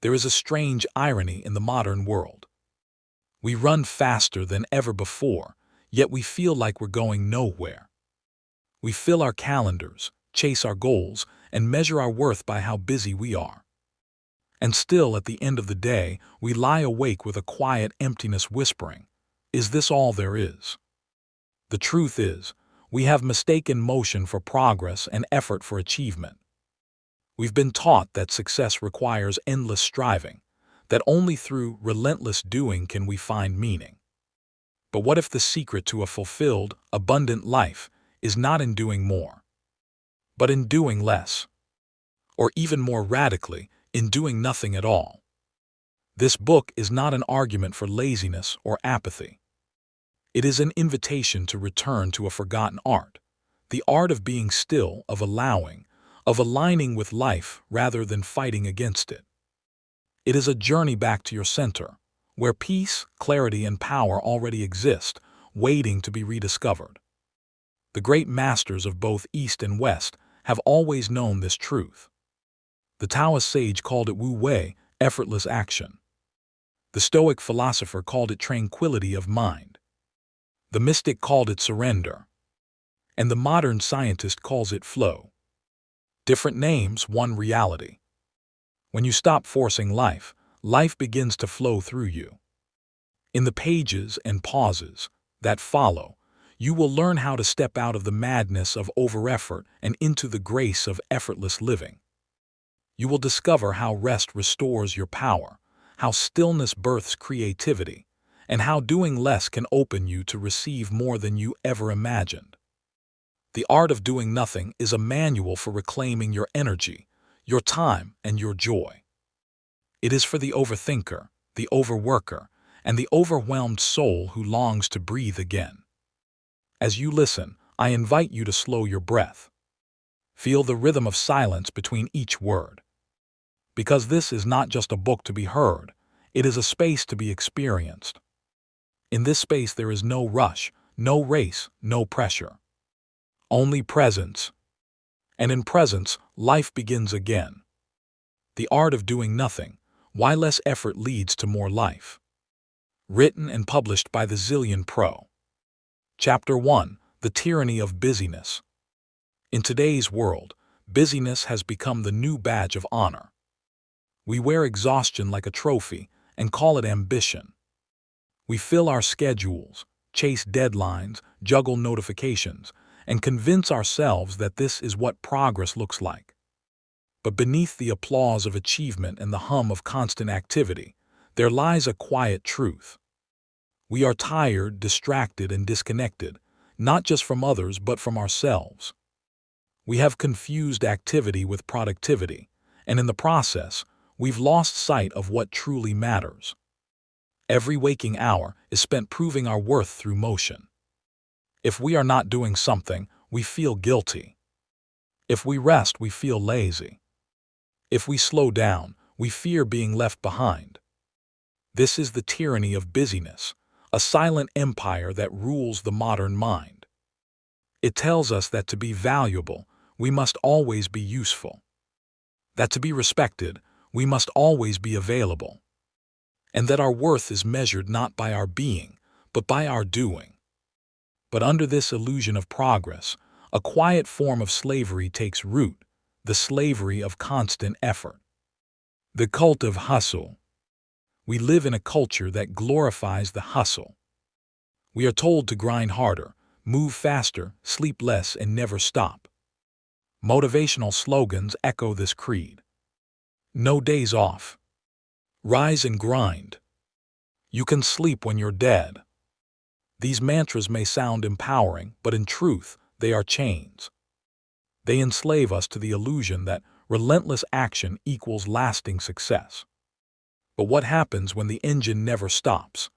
There is a strange irony in the modern world. We run faster than ever before, yet we feel like we're going nowhere. We fill our calendars, chase our goals, and measure our worth by how busy we are. And still, at the end of the day, we lie awake with a quiet emptiness whispering, "Is this all there is?" The truth is, we have mistaken motion for progress and effort for achievement. We've been taught that success requires endless striving, that only through relentless doing can we find meaning. But what if the secret to a fulfilled, abundant life is not in doing more, but in doing less? Or even more radically, in doing nothing at all? This book is not an argument for laziness or apathy. It is an invitation to return to a forgotten art, the art of being still, of allowing, of aligning with life rather than fighting against it. It is a journey back to your center, where peace, clarity, and power already exist, waiting to be rediscovered. The great masters of both East and West have always known this truth. The Taoist sage called it Wu Wei, effortless action. The Stoic philosopher called it tranquility of mind. The mystic called it surrender. And the modern scientist calls it flow. Different names, one reality. When you stop forcing life, life begins to flow through you. In the pages and pauses that follow, you will learn how to step out of the madness of over-effort and into the grace of effortless living. You will discover how rest restores your power, how stillness births creativity, and how doing less can open you to receive more than you ever imagined. The art of doing nothing is a manual for reclaiming your energy, your time, and your joy. It is for the overthinker, the overworker, and the overwhelmed soul who longs to breathe again. As you listen, I invite you to slow your breath. Feel the rhythm of silence between each word. Because this is not just a book to be heard, it is a space to be experienced. In this space there is no rush, no race, no pressure. Only presence. And in presence, life begins again. The art of doing nothing, why less effort leads to more life. Written and published by the Zillion Pro. Chapter 1, The Tyranny of Busyness. In today's world, busyness has become the new badge of honor. We wear exhaustion like a trophy and call it ambition. We fill our schedules, chase deadlines, juggle notifications, and convince ourselves that this is what progress looks like. But beneath the applause of achievement and the hum of constant activity, there lies a quiet truth. We are tired, distracted, and disconnected, not just from others but from ourselves. We have confused activity with productivity, and in the process, we've lost sight of what truly matters. Every waking hour is spent proving our worth through motion. If we are not doing something, we feel guilty. If we rest, we feel lazy. If we slow down, we fear being left behind. This is the tyranny of busyness, a silent empire that rules the modern mind. It tells us that to be valuable, we must always be useful. That to be respected, we must always be available. And that our worth is measured not by our being, but by our doing. But under this illusion of progress, a quiet form of slavery takes root, the slavery of constant effort. The cult of hustle. We live in a culture that glorifies the hustle. We are told to grind harder, move faster, sleep less, and never stop. Motivational slogans echo this creed. No days off. Rise and grind. You can sleep when you're dead. These mantras may sound empowering, but in truth, they are chains. They enslave us to the illusion that relentless action equals lasting success. But what happens when the engine never stops?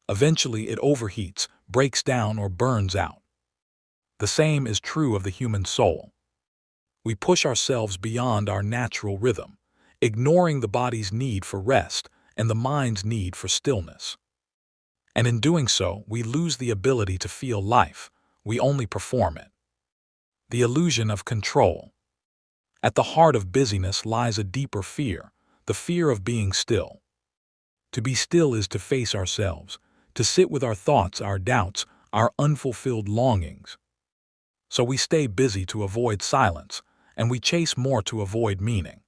Eventually it overheats, breaks down, or burns out. The same is true of the human soul. We push ourselves beyond our natural rhythm, ignoring the body's need for rest and the mind's need for stillness. And in doing so, we lose the ability to feel life, we only perform it. The illusion of control. At the heart of busyness lies a deeper fear, the fear of being still. To be still is to face ourselves, to sit with our thoughts, our doubts, our unfulfilled longings. So we stay busy to avoid silence, and we chase more to avoid meaning.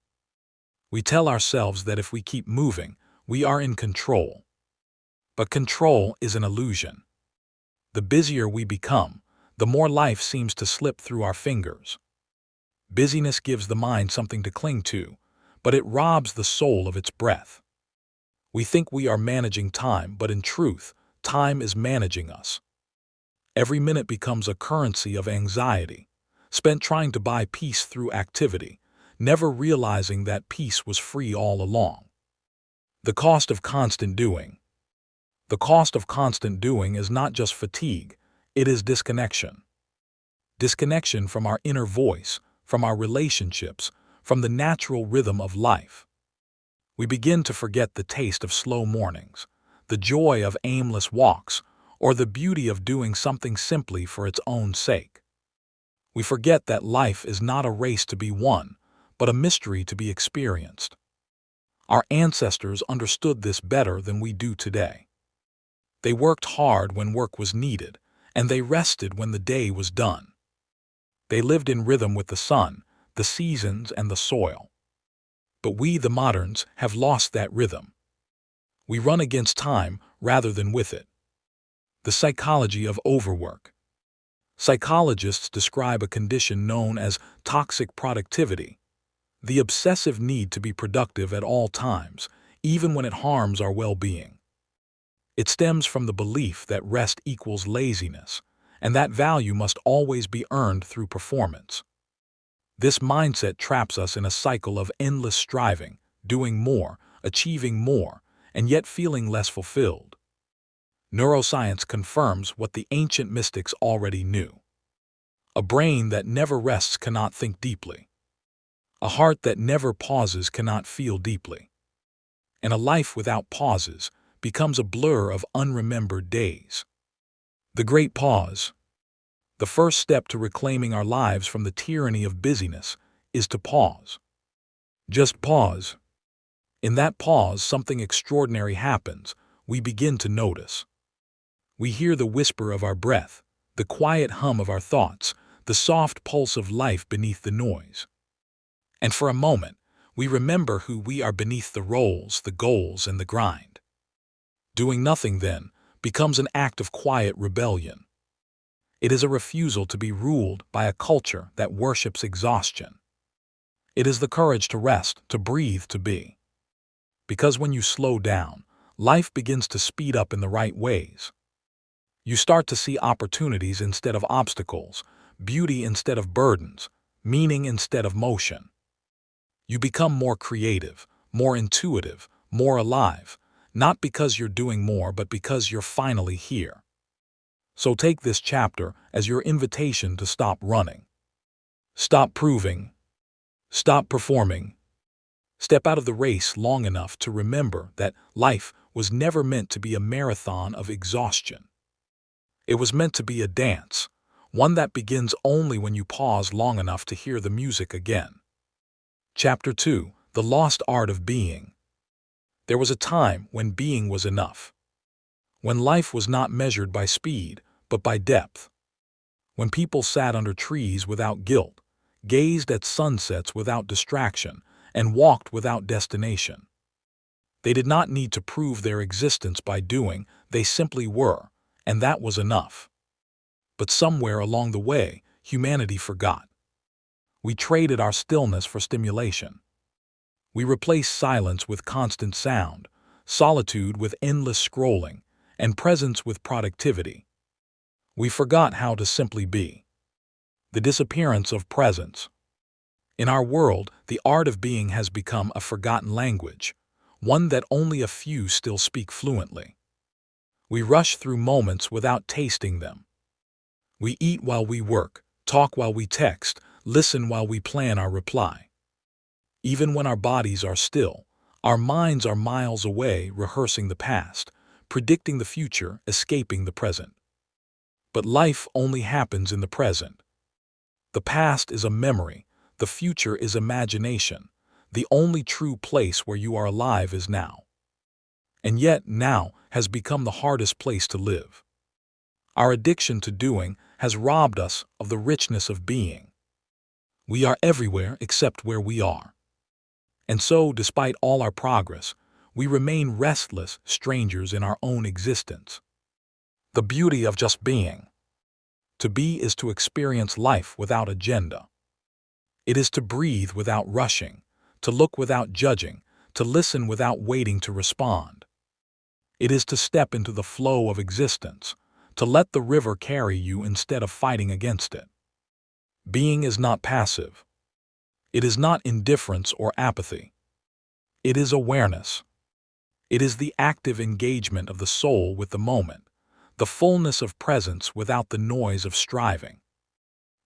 We tell ourselves that if we keep moving, we are in control. But control is an illusion. The busier we become, the more life seems to slip through our fingers. Busyness gives the mind something to cling to, but it robs the soul of its breath. We think we are managing time, but in truth, time is managing us. Every minute becomes a currency of anxiety, spent trying to buy peace through activity, never realizing that peace was free all along. The cost of constant doing. The cost of constant doing is not just fatigue, it is disconnection. Disconnection from our inner voice, from our relationships, from the natural rhythm of life. We begin to forget the taste of slow mornings, the joy of aimless walks, or the beauty of doing something simply for its own sake. We forget that life is not a race to be won, but a mystery to be experienced. Our ancestors understood this better than we do today. They worked hard when work was needed, and they rested when the day was done. They lived in rhythm with the sun, the seasons, and the soil. But we, the moderns, have lost that rhythm. We run against time rather than with it. The psychology of overwork. Psychologists describe a condition known as toxic productivity, the obsessive need to be productive at all times, even when it harms our well-being. It stems from the belief that rest equals laziness, and that value must always be earned through performance. This mindset traps us in a cycle of endless striving, doing more, achieving more, and yet feeling less fulfilled. Neuroscience confirms what the ancient mystics already knew. A brain that never rests cannot think deeply. A heart that never pauses cannot feel deeply. And a life without pauses becomes a blur of unremembered days. The Great Pause. The first step to reclaiming our lives from the tyranny of busyness is to pause. Just pause. In that pause, something extraordinary happens. We begin to notice. We hear the whisper of our breath, the quiet hum of our thoughts, the soft pulse of life beneath the noise. And for a moment, we remember who we are beneath the roles, the goals, and the grind. Doing nothing, then, becomes an act of quiet rebellion. It is a refusal to be ruled by a culture that worships exhaustion. It is the courage to rest, to breathe, to be. Because when you slow down, life begins to speed up in the right ways. You start to see opportunities instead of obstacles, beauty instead of burdens, meaning instead of motion. You become more creative, more intuitive, more alive, not because you're doing more, but because you're finally here. So take this chapter as your invitation to stop running. Stop proving. Stop performing. Step out of the race long enough to remember that life was never meant to be a marathon of exhaustion. It was meant to be a dance, one that begins only when you pause long enough to hear the music again. Chapter 2. The Lost Art of Being. There was a time when being was enough. When life was not measured by speed, but by depth. When people sat under trees without guilt, gazed at sunsets without distraction, and walked without destination. They did not need to prove their existence by doing, they simply were, and that was enough. But somewhere along the way, humanity forgot. We traded our stillness for stimulation. We replaced silence with constant sound, solitude with endless scrolling, and presence with productivity. We forgot how to simply be. The disappearance of presence. In our world, the art of being has become a forgotten language, one that only a few still speak fluently. We rush through moments without tasting them. We eat while we work, talk while we text, listen while we plan our reply. Even when our bodies are still, our minds are miles away, rehearsing the past, predicting the future, escaping the present. But life only happens in the present. The past is a memory, the future is imagination, The only true place where you are alive is now. And yet now has become the hardest place to live. Our addiction to doing has robbed us of the richness of being. We are everywhere except where we are. And so, despite all our progress, we remain restless strangers in our own existence. The beauty of just being. To be is to experience life without agenda. It is to breathe without rushing, to look without judging, to listen without waiting to respond. It is to step into the flow of existence, to let the river carry you instead of fighting against it. Being is not passive. It is not indifference or apathy. It is awareness. It is the active engagement of the soul with the moment, the fullness of presence without the noise of striving.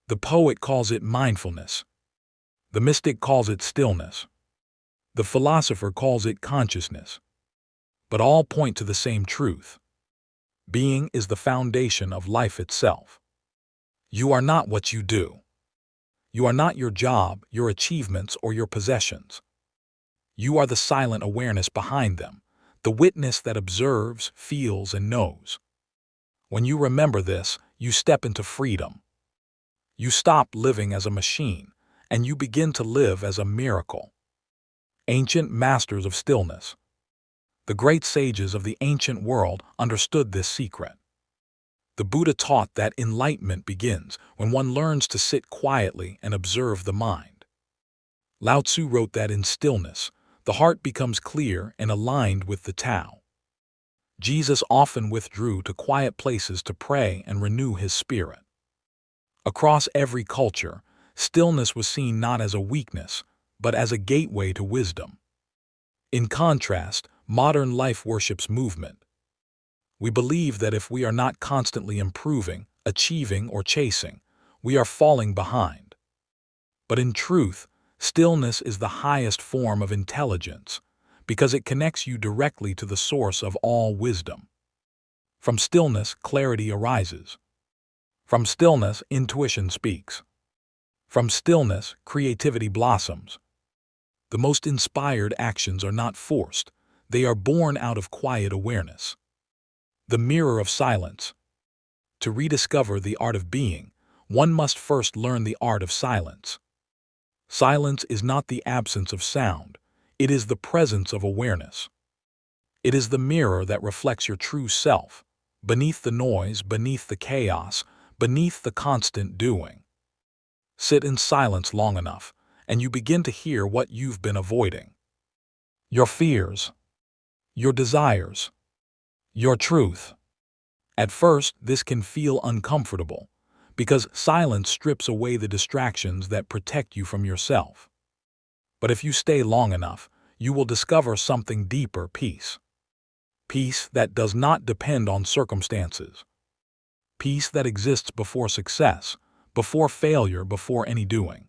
The poet calls it mindfulness. The mystic calls it stillness. The philosopher calls it consciousness. But all point to the same truth. Being is the foundation of life itself. You are not what you do. You are not your job, your achievements, or your possessions. You are the silent awareness behind them, the witness that observes, feels, and knows. When you remember this, you step into freedom. You stop living as a machine, and you begin to live as a miracle. Ancient masters of stillness. The great sages of the ancient world understood this secret. The Buddha taught that enlightenment begins when one learns to sit quietly and observe the mind. Lao Tzu wrote that in stillness, the heart becomes clear and aligned with the Tao. Jesus often withdrew to quiet places to pray and renew his spirit. Across every culture, stillness was seen not as a weakness, but as a gateway to wisdom. In contrast, modern life worships movement. We believe that if we are not constantly improving, achieving, or chasing, we are falling behind. But in truth, stillness is the highest form of intelligence, because it connects you directly to the source of all wisdom. From stillness, clarity arises. From stillness, intuition speaks. From stillness, creativity blossoms. The most inspired actions are not forced, they are born out of quiet awareness. The mirror of silence. To rediscover the art of being, one must first learn the art of silence. Silence is not the absence of sound, it is the presence of awareness. It is the mirror that reflects your true self, beneath the noise, beneath the chaos, beneath the constant doing. Sit in silence long enough, and you begin to hear what you've been avoiding. Your fears, your desires, your truth. At first, this can feel uncomfortable, because silence strips away the distractions that protect you from yourself. But if you stay long enough, you will discover something deeper: peace. Peace that does not depend on circumstances. Peace that exists before success, before failure, before any doing.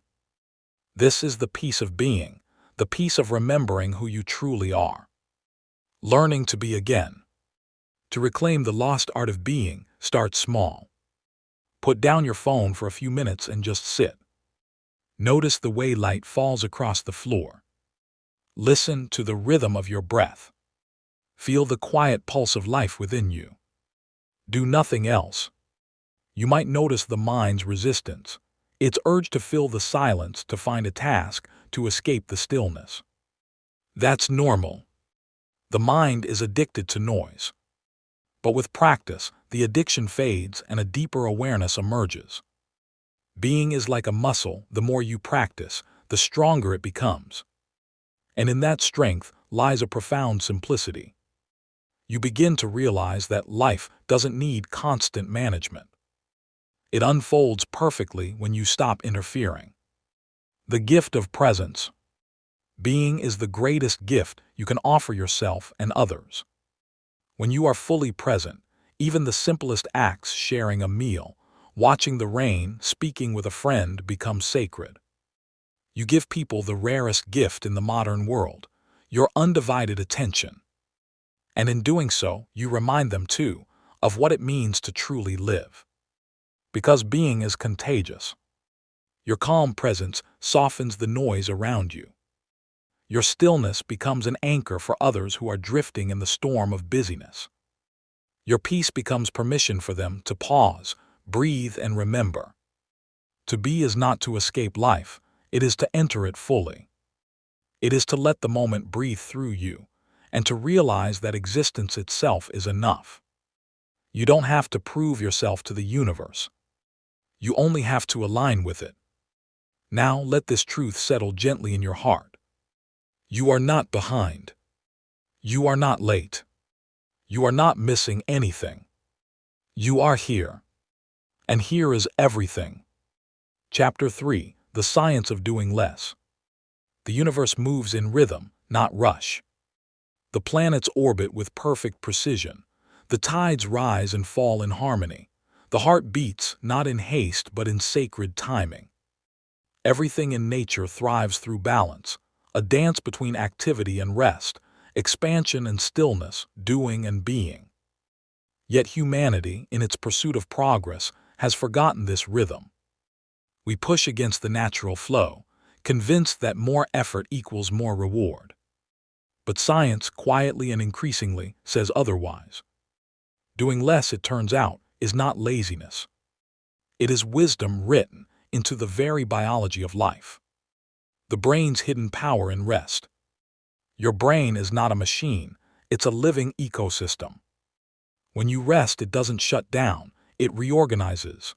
This is the peace of being, the peace of remembering who you truly are. Learning to be again. To reclaim the lost art of being, start small. Put down your phone for a few minutes and just sit. Notice the way light falls across the floor. Listen to the rhythm of your breath. Feel the quiet pulse of life within you. Do nothing else. You might notice the mind's resistance, its urge to fill the silence, to find a task, to escape the stillness. That's normal. The mind is addicted to noise. But with practice, the addiction fades and a deeper awareness emerges. Being is like a muscle. The more you practice, the stronger it becomes. And in that strength lies a profound simplicity. You begin to realize that life doesn't need constant management. It unfolds perfectly when you stop interfering. The gift of presence. Being is the greatest gift you can offer yourself and others. When you are fully present, even the simplest acts, sharing a meal, watching the rain, speaking with a friend, become sacred. You give people the rarest gift in the modern world, your undivided attention. And in doing so, you remind them, too, of what it means to truly live. Because being is contagious. Your calm presence softens the noise around you. Your stillness becomes an anchor for others who are drifting in the storm of busyness. Your peace becomes permission for them to pause, breathe, and remember. To be is not to escape life, it is to enter it fully. It is to let the moment breathe through you, and to realize that existence itself is enough. You don't have to prove yourself to the universe. You only have to align with it. Now let this truth settle gently in your heart. You are not behind. You are not late. You are not missing anything. You are here. And here is everything. Chapter 3: The Science of Doing Less. The universe moves in rhythm, not rush. The planets orbit with perfect precision. The tides rise and fall in harmony. The heart beats not in haste but in sacred timing. Everything in nature thrives through balance, a dance between activity and rest, expansion and stillness, doing and being. Yet humanity, in its pursuit of progress, has forgotten this rhythm. We push against the natural flow, convinced that more effort equals more reward. But science, quietly and increasingly, says otherwise. Doing less, it turns out, is not laziness. It is wisdom written into the very biology of life. The brain's hidden power in rest. Your brain is not a machine, it's a living ecosystem. When you rest, it doesn't shut down, it reorganizes.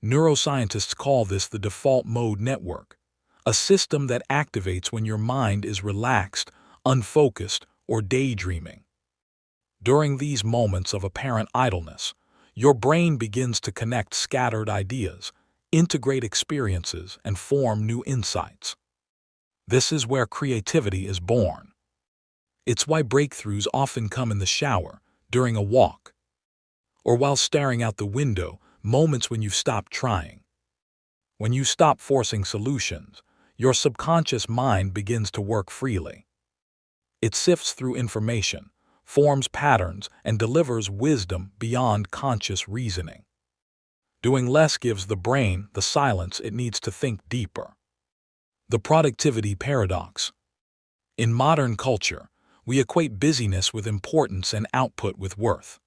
Neuroscientists call this the default mode network, a system that activates when your mind is relaxed, unfocused, or daydreaming. During these moments of apparent idleness, your brain begins to connect scattered ideas, integrate experiences, and form new insights. This is where creativity is born. It's why breakthroughs often come in the shower, during a walk, or while staring out the window, moments when you've stopped trying. When you stop forcing solutions, your subconscious mind begins to work freely. It sifts through information, forms patterns, and delivers wisdom beyond conscious reasoning. Doing less gives the brain the silence it needs to think deeper. The productivity paradox. In modern culture, we equate busyness with importance and output with worth.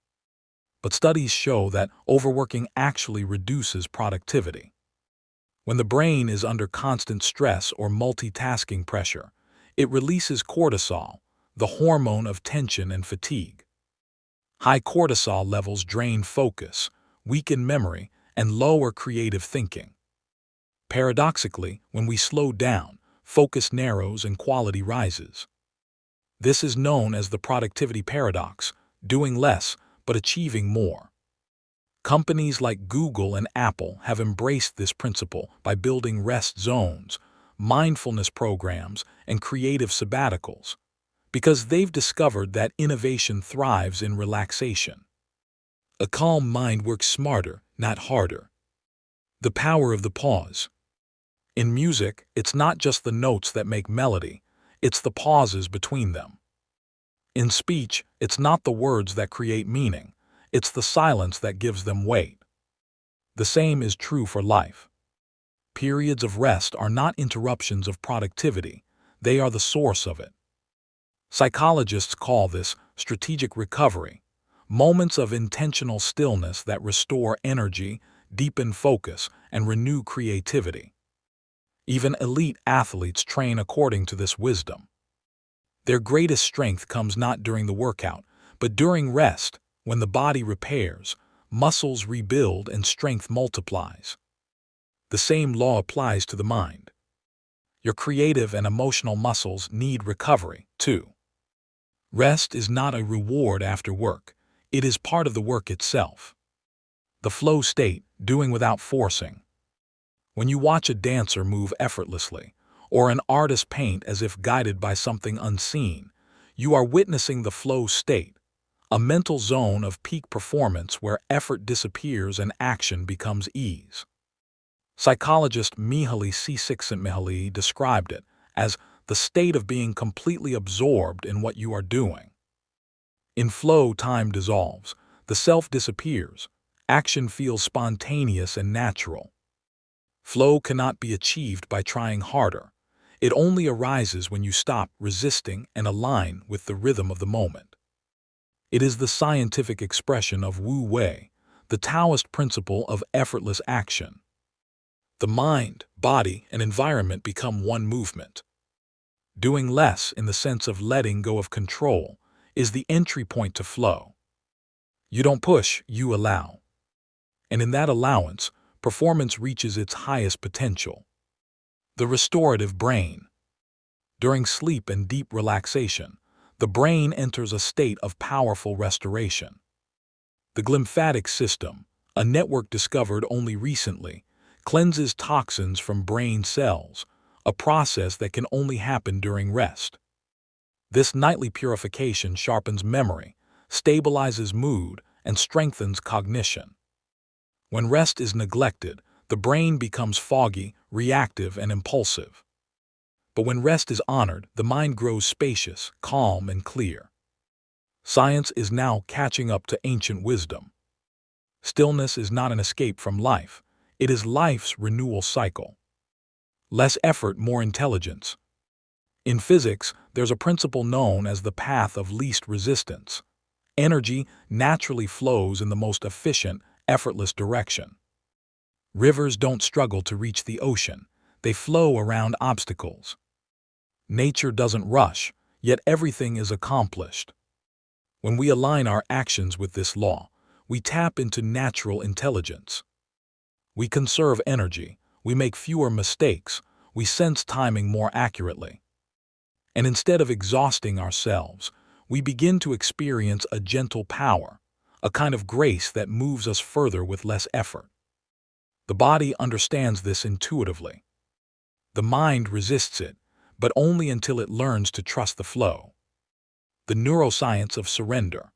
But studies show that overworking actually reduces productivity. When the brain is under constant stress or multitasking pressure, it releases cortisol, the hormone of tension and fatigue. High cortisol levels drain focus, weaken memory, and lower creative thinking. Paradoxically, when we slow down, focus narrows and quality rises. This is known as the productivity paradox, doing less but achieving more. Companies like Google and Apple have embraced this principle by building rest zones, mindfulness programs, and creative sabbaticals, because they've discovered that innovation thrives in relaxation. A calm mind works smarter, not harder. The power of the pause. In music, it's not just the notes that make melody, it's the pauses between them. In speech, it's not the words that create meaning, it's the silence that gives them weight. The same is true for life. Periods of rest are not interruptions of productivity, they are the source of it. Psychologists call this strategic recovery, moments of intentional stillness that restore energy, deepen focus, and renew creativity. Even elite athletes train according to this wisdom. Their greatest strength comes not during the workout, but during rest, when the body repairs, muscles rebuild, and strength multiplies. The same law applies to the mind. Your creative and emotional muscles need recovery, too. Rest is not a reward after work, it is part of the work itself. The flow state, doing without forcing. When you watch a dancer move effortlessly, or an artist paint as if guided by something unseen, you are witnessing the flow state, a mental zone of peak performance where effort disappears and action becomes ease. Psychologist Mihaly Csikszentmihalyi described it as the state of being completely absorbed in what you are doing. In flow, time dissolves, the self disappears, action feels spontaneous and natural. Flow cannot be achieved by trying harder. It only arises when you stop resisting and align with the rhythm of the moment. It is the scientific expression of Wu Wei, the Taoist principle of effortless action. The mind, body, and environment become one movement. Doing less, in the sense of letting go of control, is the entry point to flow. You don't push, you allow. And in that allowance, performance reaches its highest potential. The restorative brain. During sleep and deep relaxation, the brain enters a state of powerful restoration. The glymphatic system, a network discovered only recently, cleanses toxins from brain cells, a process that can only happen during rest. This nightly purification sharpens memory, stabilizes mood, and strengthens cognition. When rest is neglected, the brain becomes foggy, reactive, and impulsive. But when rest is honored, the mind grows spacious, calm, and clear. Science is now catching up to ancient wisdom. Stillness is not an escape from life. It is life's renewal cycle. Less effort, more intelligence. In physics, there's a principle known as the path of least resistance. Energy naturally flows in the most efficient, effortless direction. Rivers don't struggle to reach the ocean. They flow around obstacles. Nature doesn't rush, yet everything is accomplished. When we align our actions with this law, we tap into natural intelligence. We conserve energy, we make fewer mistakes, we sense timing more accurately. And instead of exhausting ourselves, we begin to experience a gentle power, a kind of grace that moves us further with less effort. The body understands this intuitively. The mind resists it, but only until it learns to trust the flow. The neuroscience of surrender.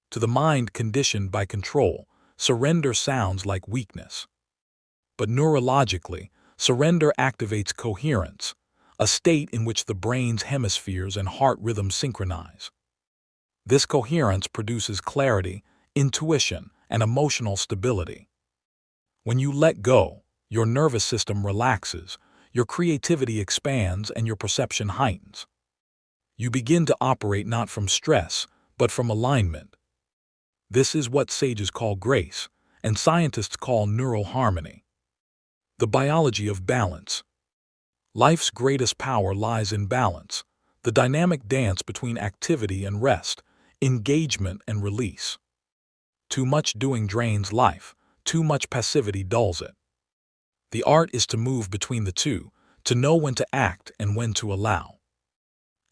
To the mind conditioned by control, surrender sounds like weakness. But neurologically, surrender activates coherence, a state in which the brain's hemispheres and heart rhythms synchronize. This coherence produces clarity, intuition, and emotional stability. When you let go, your nervous system relaxes, your creativity expands, and your perception heightens. You begin to operate not from stress, but from alignment. This is what sages call grace, and scientists call neural harmony. The biology of balance. Life's greatest power lies in balance, the dynamic dance between activity and rest, engagement and release. Too much doing drains life, too much passivity dulls it. The art is to move between the two, to know when to act and when to allow.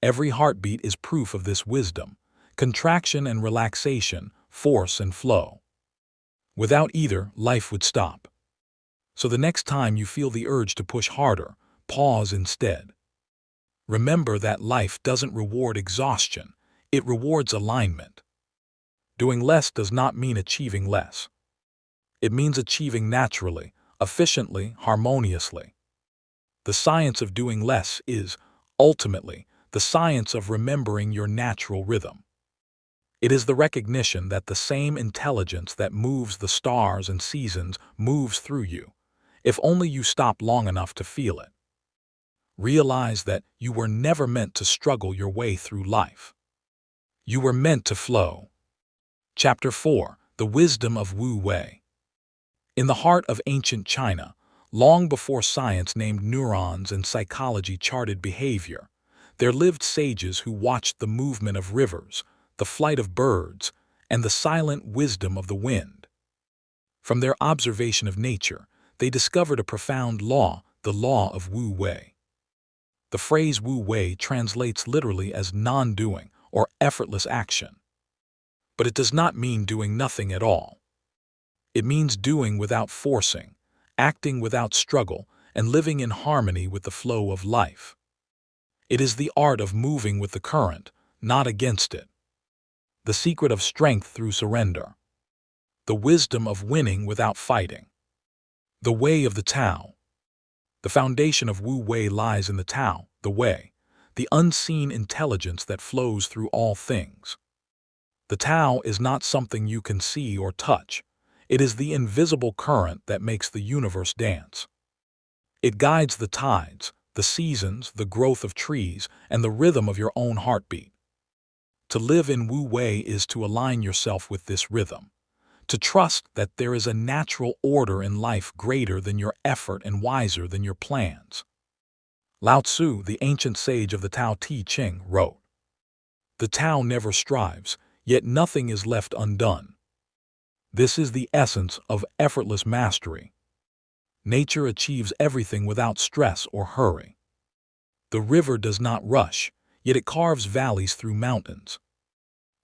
Every heartbeat is proof of this wisdom, contraction and relaxation, force and flow. Without either, life would stop. So the next time you feel the urge to push harder, pause instead. Remember that life doesn't reward exhaustion, it rewards alignment. Doing less does not mean achieving less. It means achieving naturally, efficiently, harmoniously. The science of doing less is, ultimately, the science of remembering your natural rhythm. It is the recognition that the same intelligence that moves the stars and seasons moves through you, if only you stop long enough to feel it. Realize that you were never meant to struggle your way through life. You were meant to flow. Chapter 4: The Wisdom of Wu Wei. In the heart of ancient China, long before science named neurons and psychology charted behavior, there lived sages who watched the movement of rivers, the flight of birds, and the silent wisdom of the wind. From their observation of nature, they discovered a profound law, the law of Wu Wei. The phrase Wu Wei translates literally as non-doing or effortless action. But it does not mean doing nothing at all. It means doing without forcing, acting without struggle, and living in harmony with the flow of life. It is the art of moving with the current, not against it. The secret of strength through surrender. The wisdom of winning without fighting. The way of the Tao. The foundation of Wu Wei lies in the Tao, the way, the unseen intelligence that flows through all things. The Tao is not something you can see or touch. It is the invisible current that makes the universe dance. It guides the tides, the seasons, the growth of trees, and the rhythm of your own heartbeat. To live in Wu Wei is to align yourself with this rhythm, to trust that there is a natural order in life greater than your effort and wiser than your plans. Lao Tzu, the ancient sage of the Tao Te Ching, wrote, "The Tao never strives, yet nothing is left undone." This is the essence of effortless mastery. Nature achieves everything without stress or hurry. The river does not rush, yet it carves valleys through mountains.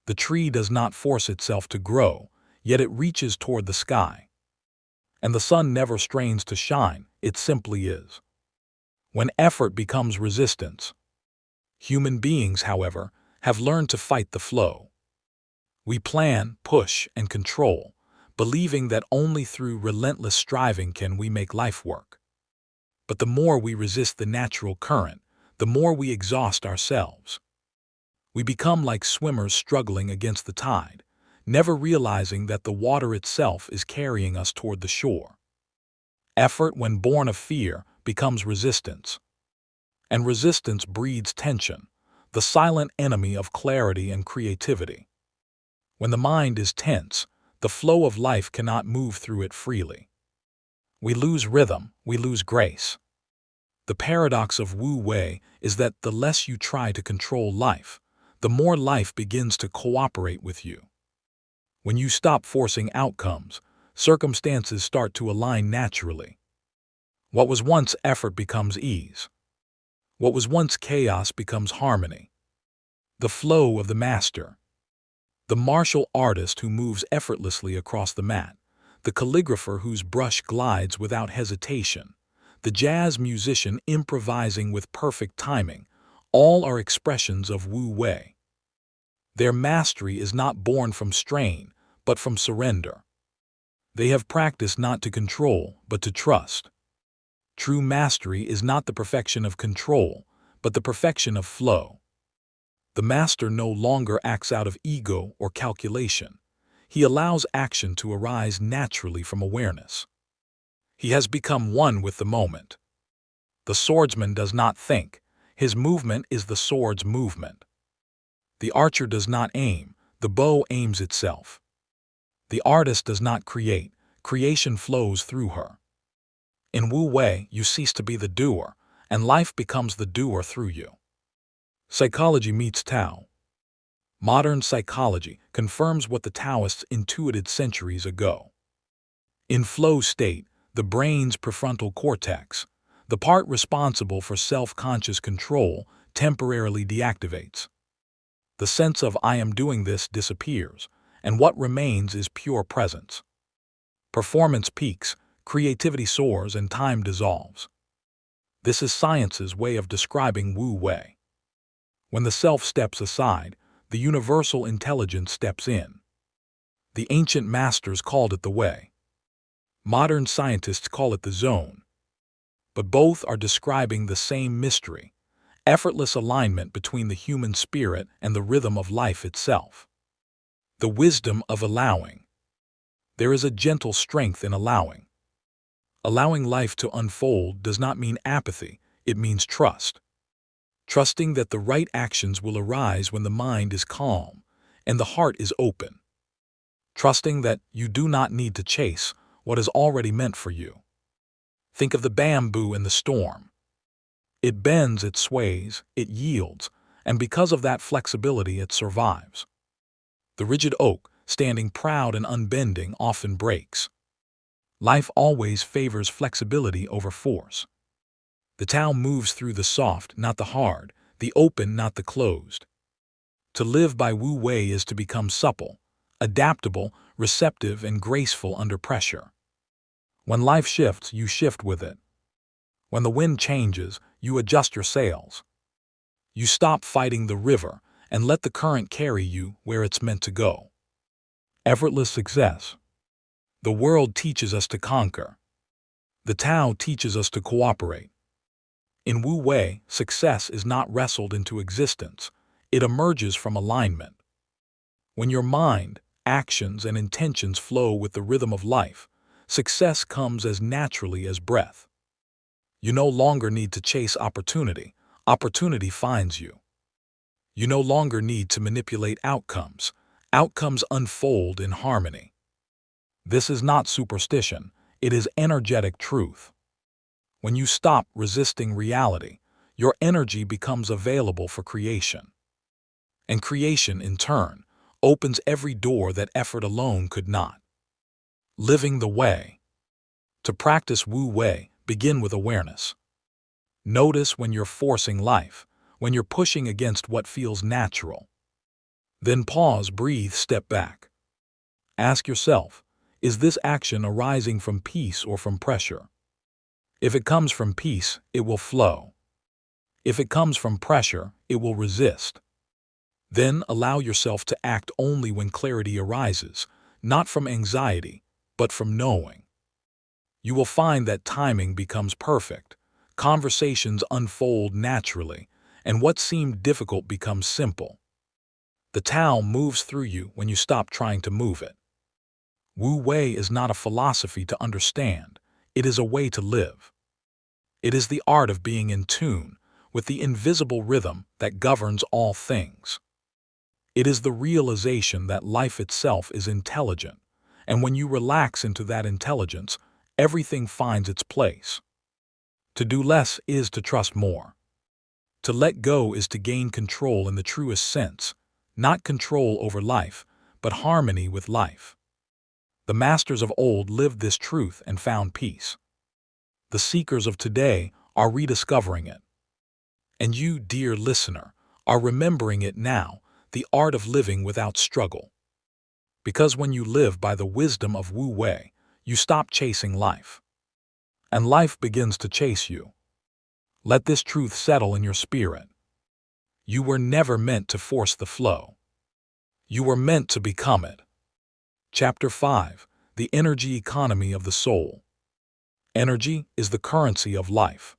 The tree does not force itself to grow, yet it reaches toward the sky. And the sun never strains to shine, it simply is. When effort becomes resistance, human beings, however, have learned to fight the flow. We plan, push, and control, believing that only through relentless striving can we make life work. But the more we resist the natural current, the more we exhaust ourselves. We become like swimmers struggling against the tide, never realizing that the water itself is carrying us toward the shore. Effort, when born of fear, becomes resistance. And resistance breeds tension, the silent enemy of clarity and creativity. When the mind is tense, the flow of life cannot move through it freely. We lose rhythm, we lose grace. The paradox of Wu Wei is that the less you try to control life, the more life begins to cooperate with you. When you stop forcing outcomes, circumstances start to align naturally. What was once effort becomes ease. What was once chaos becomes harmony. The flow of the master. The martial artist who moves effortlessly across the mat, the calligrapher whose brush glides without hesitation, the jazz musician improvising with perfect timing, all are expressions of Wu Wei. Their mastery is not born from strain, but from surrender. They have practiced not to control, but to trust. True mastery is not the perfection of control, but the perfection of flow. The master no longer acts out of ego or calculation. He allows action to arise naturally from awareness. He has become one with the moment. The swordsman does not think. His movement is the sword's movement. The archer does not aim. The bow aims itself. The artist does not create. Creation flows through her. In Wu Wei, you cease to be the doer, and life becomes the doer through you. Psychology meets Tao. Modern psychology confirms what the Taoists intuited centuries ago. In flow state, the brain's prefrontal cortex, the part responsible for self-conscious control, temporarily deactivates. The sense of "I am doing this" disappears, and what remains is pure presence. Performance peaks, creativity soars, and time dissolves. This is science's way of describing Wu Wei. When the self steps aside, the universal intelligence steps in. The ancient masters called it the way. Modern scientists call it the zone. But both are describing the same mystery, effortless alignment between the human spirit and the rhythm of life itself. The wisdom of allowing. There is a gentle strength in allowing. Allowing life to unfold does not mean apathy, it means trust. Trusting that the right actions will arise when the mind is calm and the heart is open. Trusting that you do not need to chase what is already meant for you. Think of the bamboo in the storm. It bends, it sways, it yields, and because of that flexibility it survives. The rigid oak, standing proud and unbending, often breaks. Life always favors flexibility over force. The Tao moves through the soft, not the hard, the open, not the closed. To live by Wu Wei is to become supple, adaptable, receptive, and graceful under pressure. When life shifts, you shift with it. When the wind changes, you adjust your sails. You stop fighting the river and let the current carry you where it's meant to go. Effortless success. The world teaches us to conquer. The Tao teaches us to cooperate. In Wu Wei, success is not wrestled into existence, it emerges from alignment. When your mind, actions, and intentions flow with the rhythm of life, success comes as naturally as breath. You no longer need to chase opportunity. Opportunity finds you. You no longer need to manipulate outcomes. Outcomes unfold in harmony. This is not superstition. It is energetic truth. When you stop resisting reality, your energy becomes available for creation. And creation, in turn, opens every door that effort alone could not. Living the way. To practice Wu Wei, begin with awareness. Notice when you're forcing life, when you're pushing against what feels natural. Then pause, breathe, step back. Ask yourself, is this action arising from peace or from pressure? If it comes from peace, it will flow. If it comes from pressure, it will resist. Then allow yourself to act only when clarity arises, not from anxiety, but from knowing. You will find that timing becomes perfect, conversations unfold naturally, and what seemed difficult becomes simple. The Tao moves through you when you stop trying to move it. Wu Wei is not a philosophy to understand, it is a way to live. It is the art of being in tune with the invisible rhythm that governs all things. It is the realization that life itself is intelligent, and when you relax into that intelligence, everything finds its place. To do less is to trust more. To let go is to gain control in the truest sense, not control over life, but harmony with life. The masters of old lived this truth and found peace. The seekers of today are rediscovering it. And you, dear listener, are remembering it now, the art of living without struggle. Because when you live by the wisdom of Wu Wei, you stop chasing life. And life begins to chase you. Let this truth settle in your spirit. You were never meant to force the flow. You were meant to become it. Chapter 5. The Energy Economy of the Soul. Energy is the currency of life.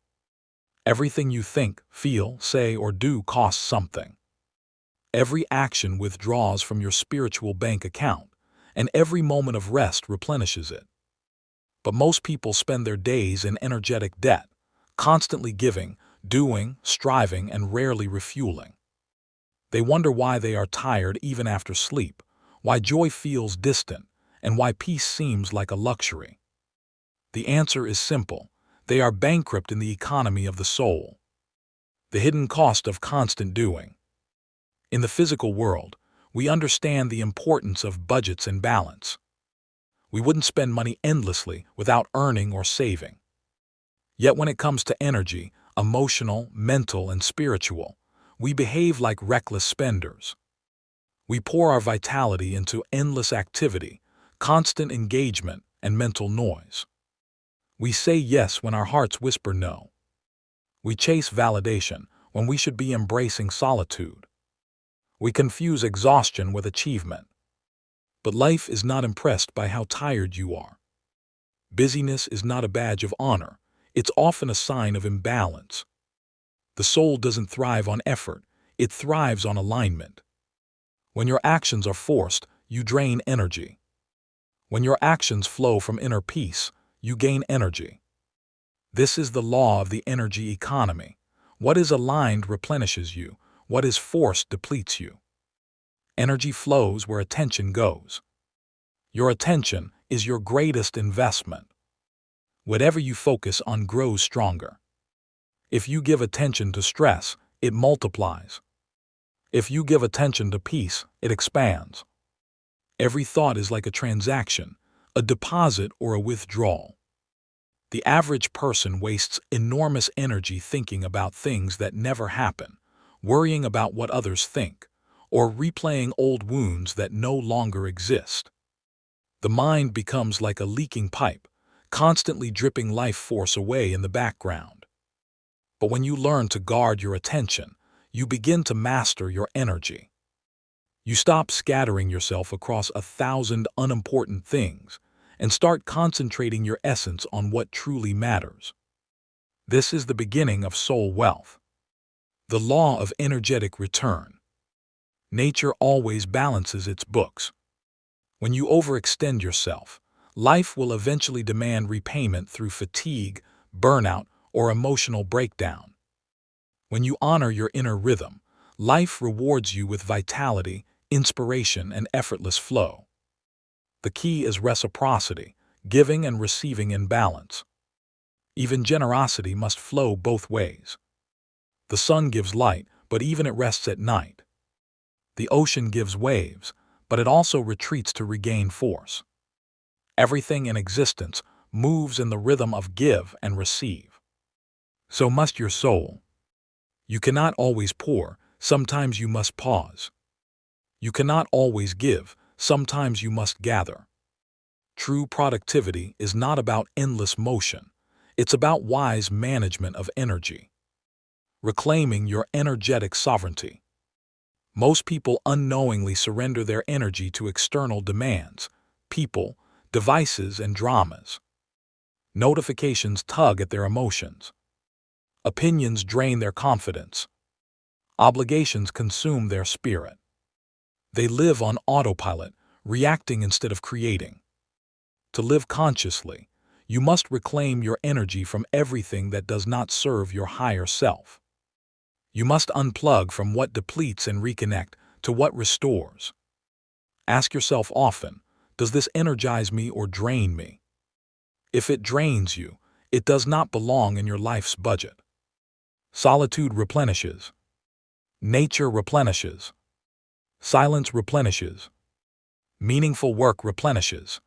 Everything you think, feel, say, or do costs something. Every action withdraws from your spiritual bank account, and every moment of rest replenishes it. But most people spend their days in energetic debt, constantly giving, doing, striving, and rarely refueling. They wonder why they are tired even after sleep, why joy feels distant, and why peace seems like a luxury. The answer is simple. They are bankrupt in the economy of the soul. The hidden cost of constant doing. In the physical world, we understand the importance of budgets and balance. We wouldn't spend money endlessly without earning or saving. Yet when it comes to energy, emotional, mental, and spiritual, we behave like reckless spenders. We pour our vitality into endless activity, constant engagement, and mental noise. We say yes when our hearts whisper no. We chase validation when we should be embracing solitude. We confuse exhaustion with achievement. But life is not impressed by how tired you are. Busyness is not a badge of honor. It's often a sign of imbalance. The soul doesn't thrive on effort. It thrives on alignment. When your actions are forced, you drain energy. When your actions flow from inner peace, you gain energy. This is the law of the energy economy. What is aligned replenishes you. What is forced depletes you. Energy flows where attention goes. Your attention is your greatest investment. Whatever you focus on grows stronger. If you give attention to stress, it multiplies. If you give attention to peace, it expands. Every thought is like a transaction, a deposit or a withdrawal. The average person wastes enormous energy thinking about things that never happen, worrying about what others think, or replaying old wounds that no longer exist. The mind becomes like a leaking pipe, constantly dripping life force away in the background. But when you learn to guard your attention, you begin to master your energy. You stop scattering yourself across 1,000 unimportant things and start concentrating your essence on what truly matters. This is the beginning of soul wealth. The law of energetic return. Nature always balances its books. When you overextend yourself, life will eventually demand repayment through fatigue, burnout, or emotional breakdown. When you honor your inner rhythm, life rewards you with vitality, inspiration, and effortless flow. The key is reciprocity, giving and receiving in balance. Even generosity must flow both ways. The sun gives light, but even it rests at night. The ocean gives waves, but it also retreats to regain force. Everything in existence moves in the rhythm of give and receive. So must your soul. You cannot always pour, sometimes you must pause. You cannot always give, sometimes you must gather. True productivity is not about endless motion. It's about wise management of energy. Reclaiming your energetic sovereignty. Most people unknowingly surrender their energy to external demands, people, devices, and dramas. Notifications tug at their emotions. Opinions drain their confidence. Obligations consume their spirit. They live on autopilot, reacting instead of creating. To live consciously, you must reclaim your energy from everything that does not serve your higher self. You must unplug from what depletes and reconnect to what restores. Ask yourself often, does this energize me or drain me? If it drains you, it does not belong in your life's budget. Solitude replenishes. Nature replenishes. Silence replenishes. Meaningful work replenishes.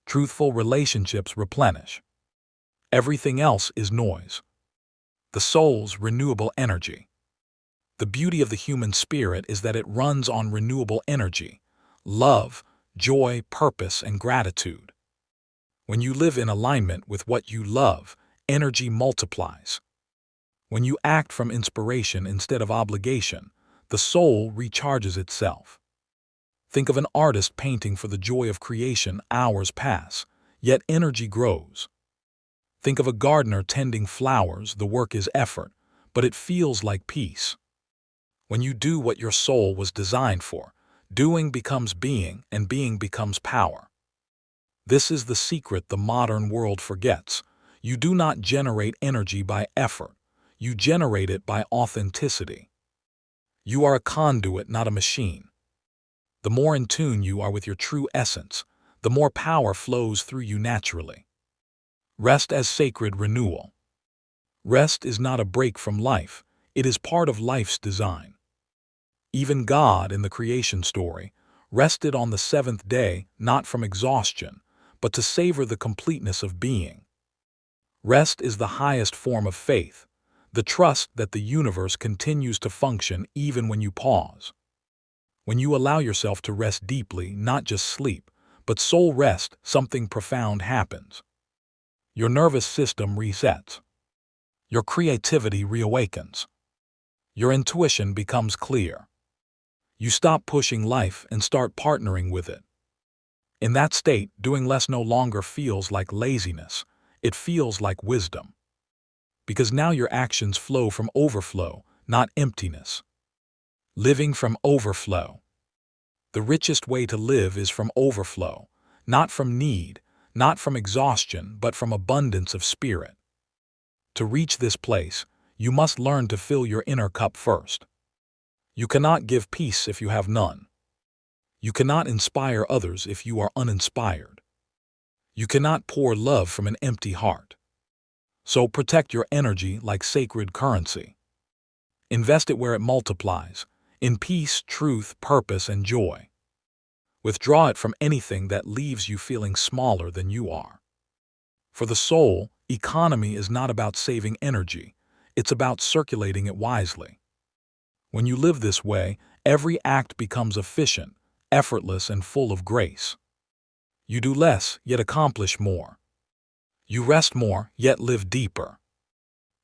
Truthful relationships replenish. Everything else is noise. The soul's renewable energy. The beauty of the human spirit is that it runs on renewable energy, love, joy, purpose, and gratitude. When you live in alignment with what you love, energy multiplies. When you act from inspiration instead of obligation, the soul recharges itself. Think of an artist painting for the joy of creation. Hours pass, yet energy grows. Think of a gardener tending flowers. The work is effort, but it feels like peace. When you do what your soul was designed for, doing becomes being, and being becomes power. This is the secret the modern world forgets. You do not generate energy by effort. You generate it by authenticity. You are a conduit, not a machine. The more in tune you are with your true essence, the more power flows through you naturally. Rest as sacred renewal. Rest is not a break from life, it is part of life's design. Even God, in the creation story, rested on the seventh day, not from exhaustion, but to savor the completeness of being. Rest is the highest form of faith, the trust that the universe continues to function even when you pause. When you allow yourself to rest deeply, not just sleep, but soul rest, something profound happens. Your nervous system resets. Your creativity reawakens. Your intuition becomes clear. You stop pushing life and start partnering with it. In that state, doing less no longer feels like laziness, it feels like wisdom. Because now your actions flow from overflow, not emptiness. Living from overflow. The richest way to live is from overflow, not from need, not from exhaustion, but from abundance of spirit. To reach this place, you must learn to fill your inner cup first. You cannot give peace if you have none. You cannot inspire others if you are uninspired. You cannot pour love from an empty heart. So protect your energy like sacred currency. Invest it where it multiplies, in peace, truth, purpose, and joy. Withdraw it from anything that leaves you feeling smaller than you are. For the soul, economy is not about saving energy, it's about circulating it wisely. When you live this way, every act becomes efficient, effortless, and full of grace. You do less, yet accomplish more. You rest more, yet live deeper.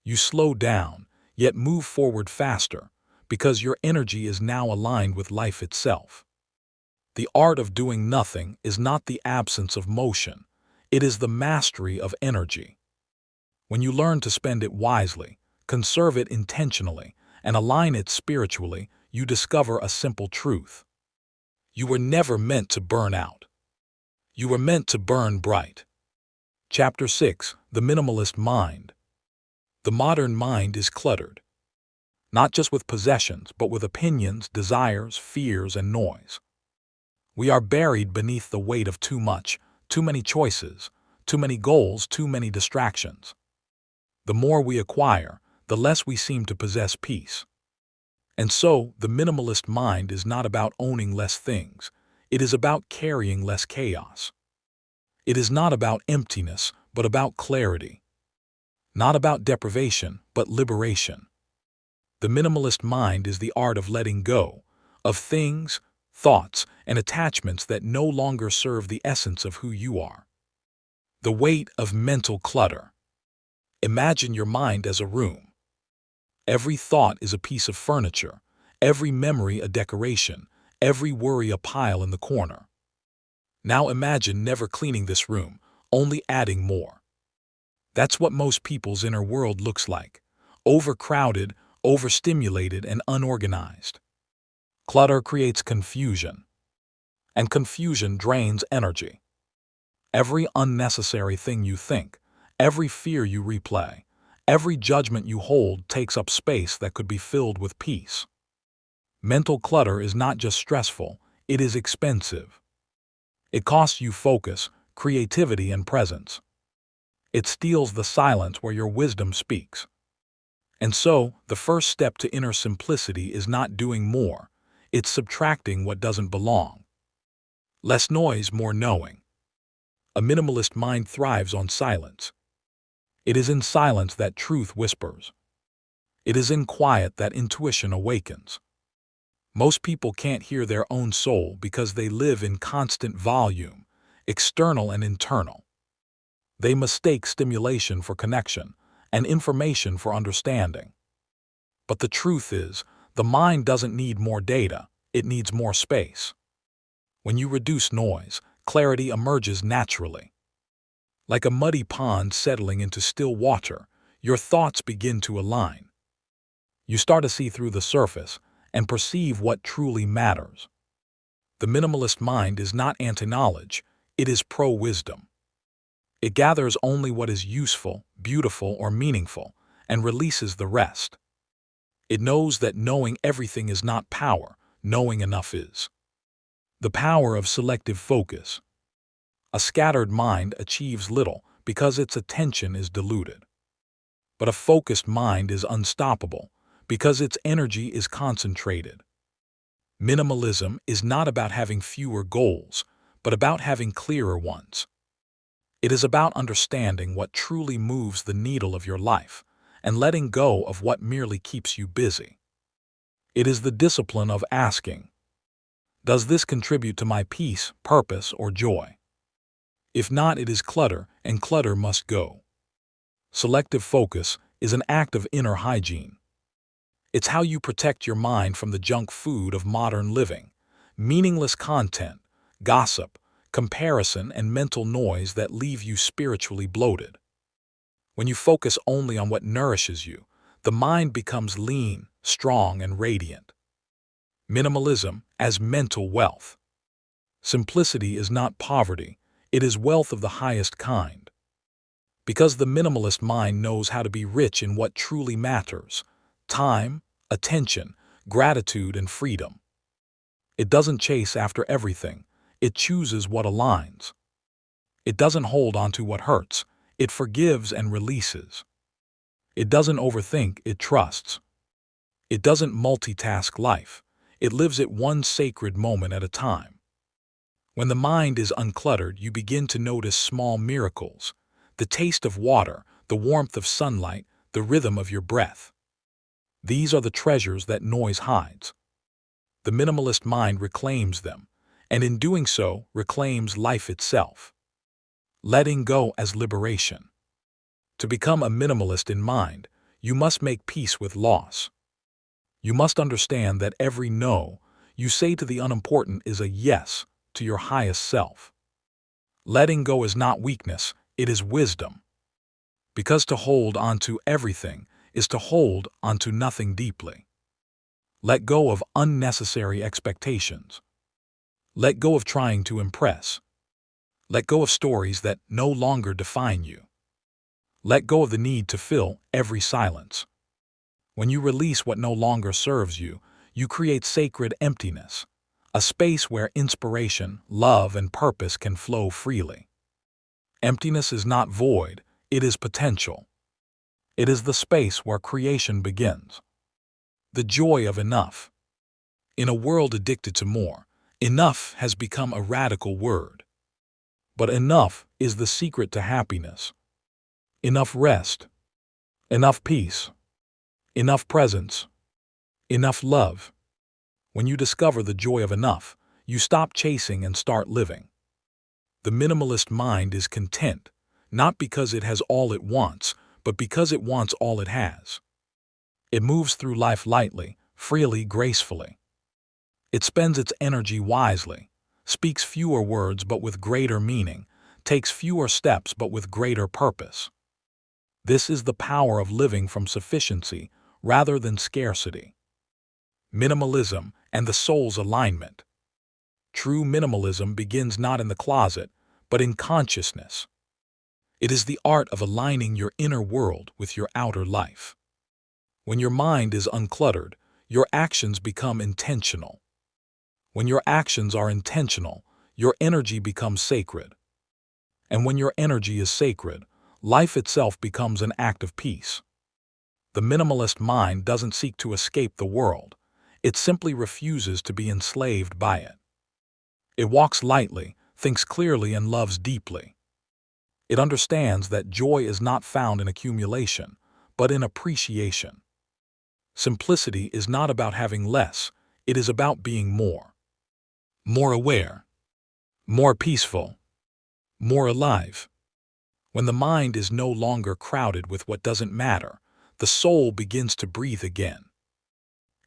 You slow down, yet move forward faster, because your energy is now aligned with life itself. The art of doing nothing is not the absence of motion, it is the mastery of energy. When you learn to spend it wisely, conserve it intentionally, and align it spiritually, you discover a simple truth. You were never meant to burn out. You were meant to burn bright. Chapter 6: The Minimalist Mind. The modern mind is cluttered, not just with possessions, but with opinions, desires, fears, and noise. We are buried beneath the weight of too much, too many choices, too many goals, too many distractions. The more we acquire, the less we seem to possess peace. And so, the minimalist mind is not about owning less things. It is about carrying less chaos. It is not about emptiness, but about clarity. Not about deprivation, but liberation. The minimalist mind is the art of letting go, of things, thoughts, and attachments that no longer serve the essence of who you are. The weight of mental clutter. Imagine your mind as a room. Every thought is a piece of furniture, every memory a decoration, every worry a pile in the corner. Now imagine never cleaning this room, only adding more. That's what most people's inner world looks like: overcrowded, overstimulated, and unorganized. Clutter creates confusion, and confusion drains energy. Every unnecessary thing you think, every fear you replay, every judgment you hold takes up space that could be filled with peace. Mental clutter is not just stressful, it is expensive. It costs you focus, creativity, and presence. It steals the silence where your wisdom speaks. And so, the first step to inner simplicity is not doing more, it's subtracting what doesn't belong. Less noise, more knowing. A minimalist mind thrives on silence. It is in silence that truth whispers. It is in quiet that intuition awakens. Most people can't hear their own soul because they live in constant volume, external and internal. They mistake stimulation for connection and information for understanding. But the truth is, the mind doesn't need more data, it needs more space. When you reduce noise, clarity emerges naturally. Like a muddy pond settling into still water, your thoughts begin to align. You start to see through the surface and perceive what truly matters. The minimalist mind is not anti-knowledge, it is pro-wisdom. It gathers only what is useful, beautiful, or meaningful, and releases the rest. It knows that knowing everything is not power, knowing enough is. The power of selective focus. A scattered mind achieves little because its attention is diluted. But a focused mind is unstoppable because its energy is concentrated. Minimalism is not about having fewer goals, but about having clearer ones. It is about understanding what truly moves the needle of your life and letting go of what merely keeps you busy. It is the discipline of asking, does this contribute to my peace, purpose, or joy? If not, it is clutter, and clutter must go. Selective focus is an act of inner hygiene. It's how you protect your mind from the junk food of modern living, meaningless content, gossip, comparison, and mental noise that leave you spiritually bloated. When you focus only on what nourishes you, the mind becomes lean, strong, and radiant. Minimalism as mental wealth. Simplicity is not poverty, it is wealth of the highest kind. Because the minimalist mind knows how to be rich in what truly matters: time, attention, gratitude, and freedom. It doesn't chase after everything, it chooses what aligns. It doesn't hold on to what hurts, it forgives and releases. It doesn't overthink, it trusts. It doesn't multitask life, it lives it one sacred moment at a time. When the mind is uncluttered, you begin to notice small miracles: the taste of water, the warmth of sunlight, the rhythm of your breath. These are the treasures that noise hides. The minimalist mind reclaims them, and in doing so, reclaims life itself. Letting go as liberation. To become a minimalist in mind, you must make peace with loss. You must understand that every no you say to the unimportant is a yes to your highest self. Letting go is not weakness, it is wisdom. Because to hold onto everything is to hold onto nothing deeply. Let go of unnecessary expectations. Let go of trying to impress. Let go of stories that no longer define you. Let go of the need to fill every silence. When you release what no longer serves you, you create sacred emptiness, a space where inspiration, love, and purpose can flow freely. Emptiness is not void, it is potential. It is the space where creation begins. The joy of enough. In a world addicted to more, enough has become a radical word. But enough is the secret to happiness. Enough rest, enough peace, enough presence, enough love. When you discover the joy of enough, you stop chasing and start living. The minimalist mind is content, not because it has all it wants, but because it wants all it has. It moves through life lightly, freely, gracefully. It spends its energy wisely, speaks fewer words but with greater meaning, takes fewer steps but with greater purpose. This is the power of living from sufficiency rather than scarcity. Minimalism and the soul's alignment. True minimalism begins not in the closet, but in consciousness. It is the art of aligning your inner world with your outer life. When your mind is uncluttered, your actions become intentional. When your actions are intentional, your energy becomes sacred. And when your energy is sacred, life itself becomes an act of peace. The minimalist mind doesn't seek to escape the world. It simply refuses to be enslaved by it. It walks lightly, thinks clearly, and loves deeply. It understands that joy is not found in accumulation, but in appreciation. Simplicity is not about having less, it is about being more. More aware, more peaceful, more alive. When the mind is no longer crowded with what doesn't matter, the soul begins to breathe again.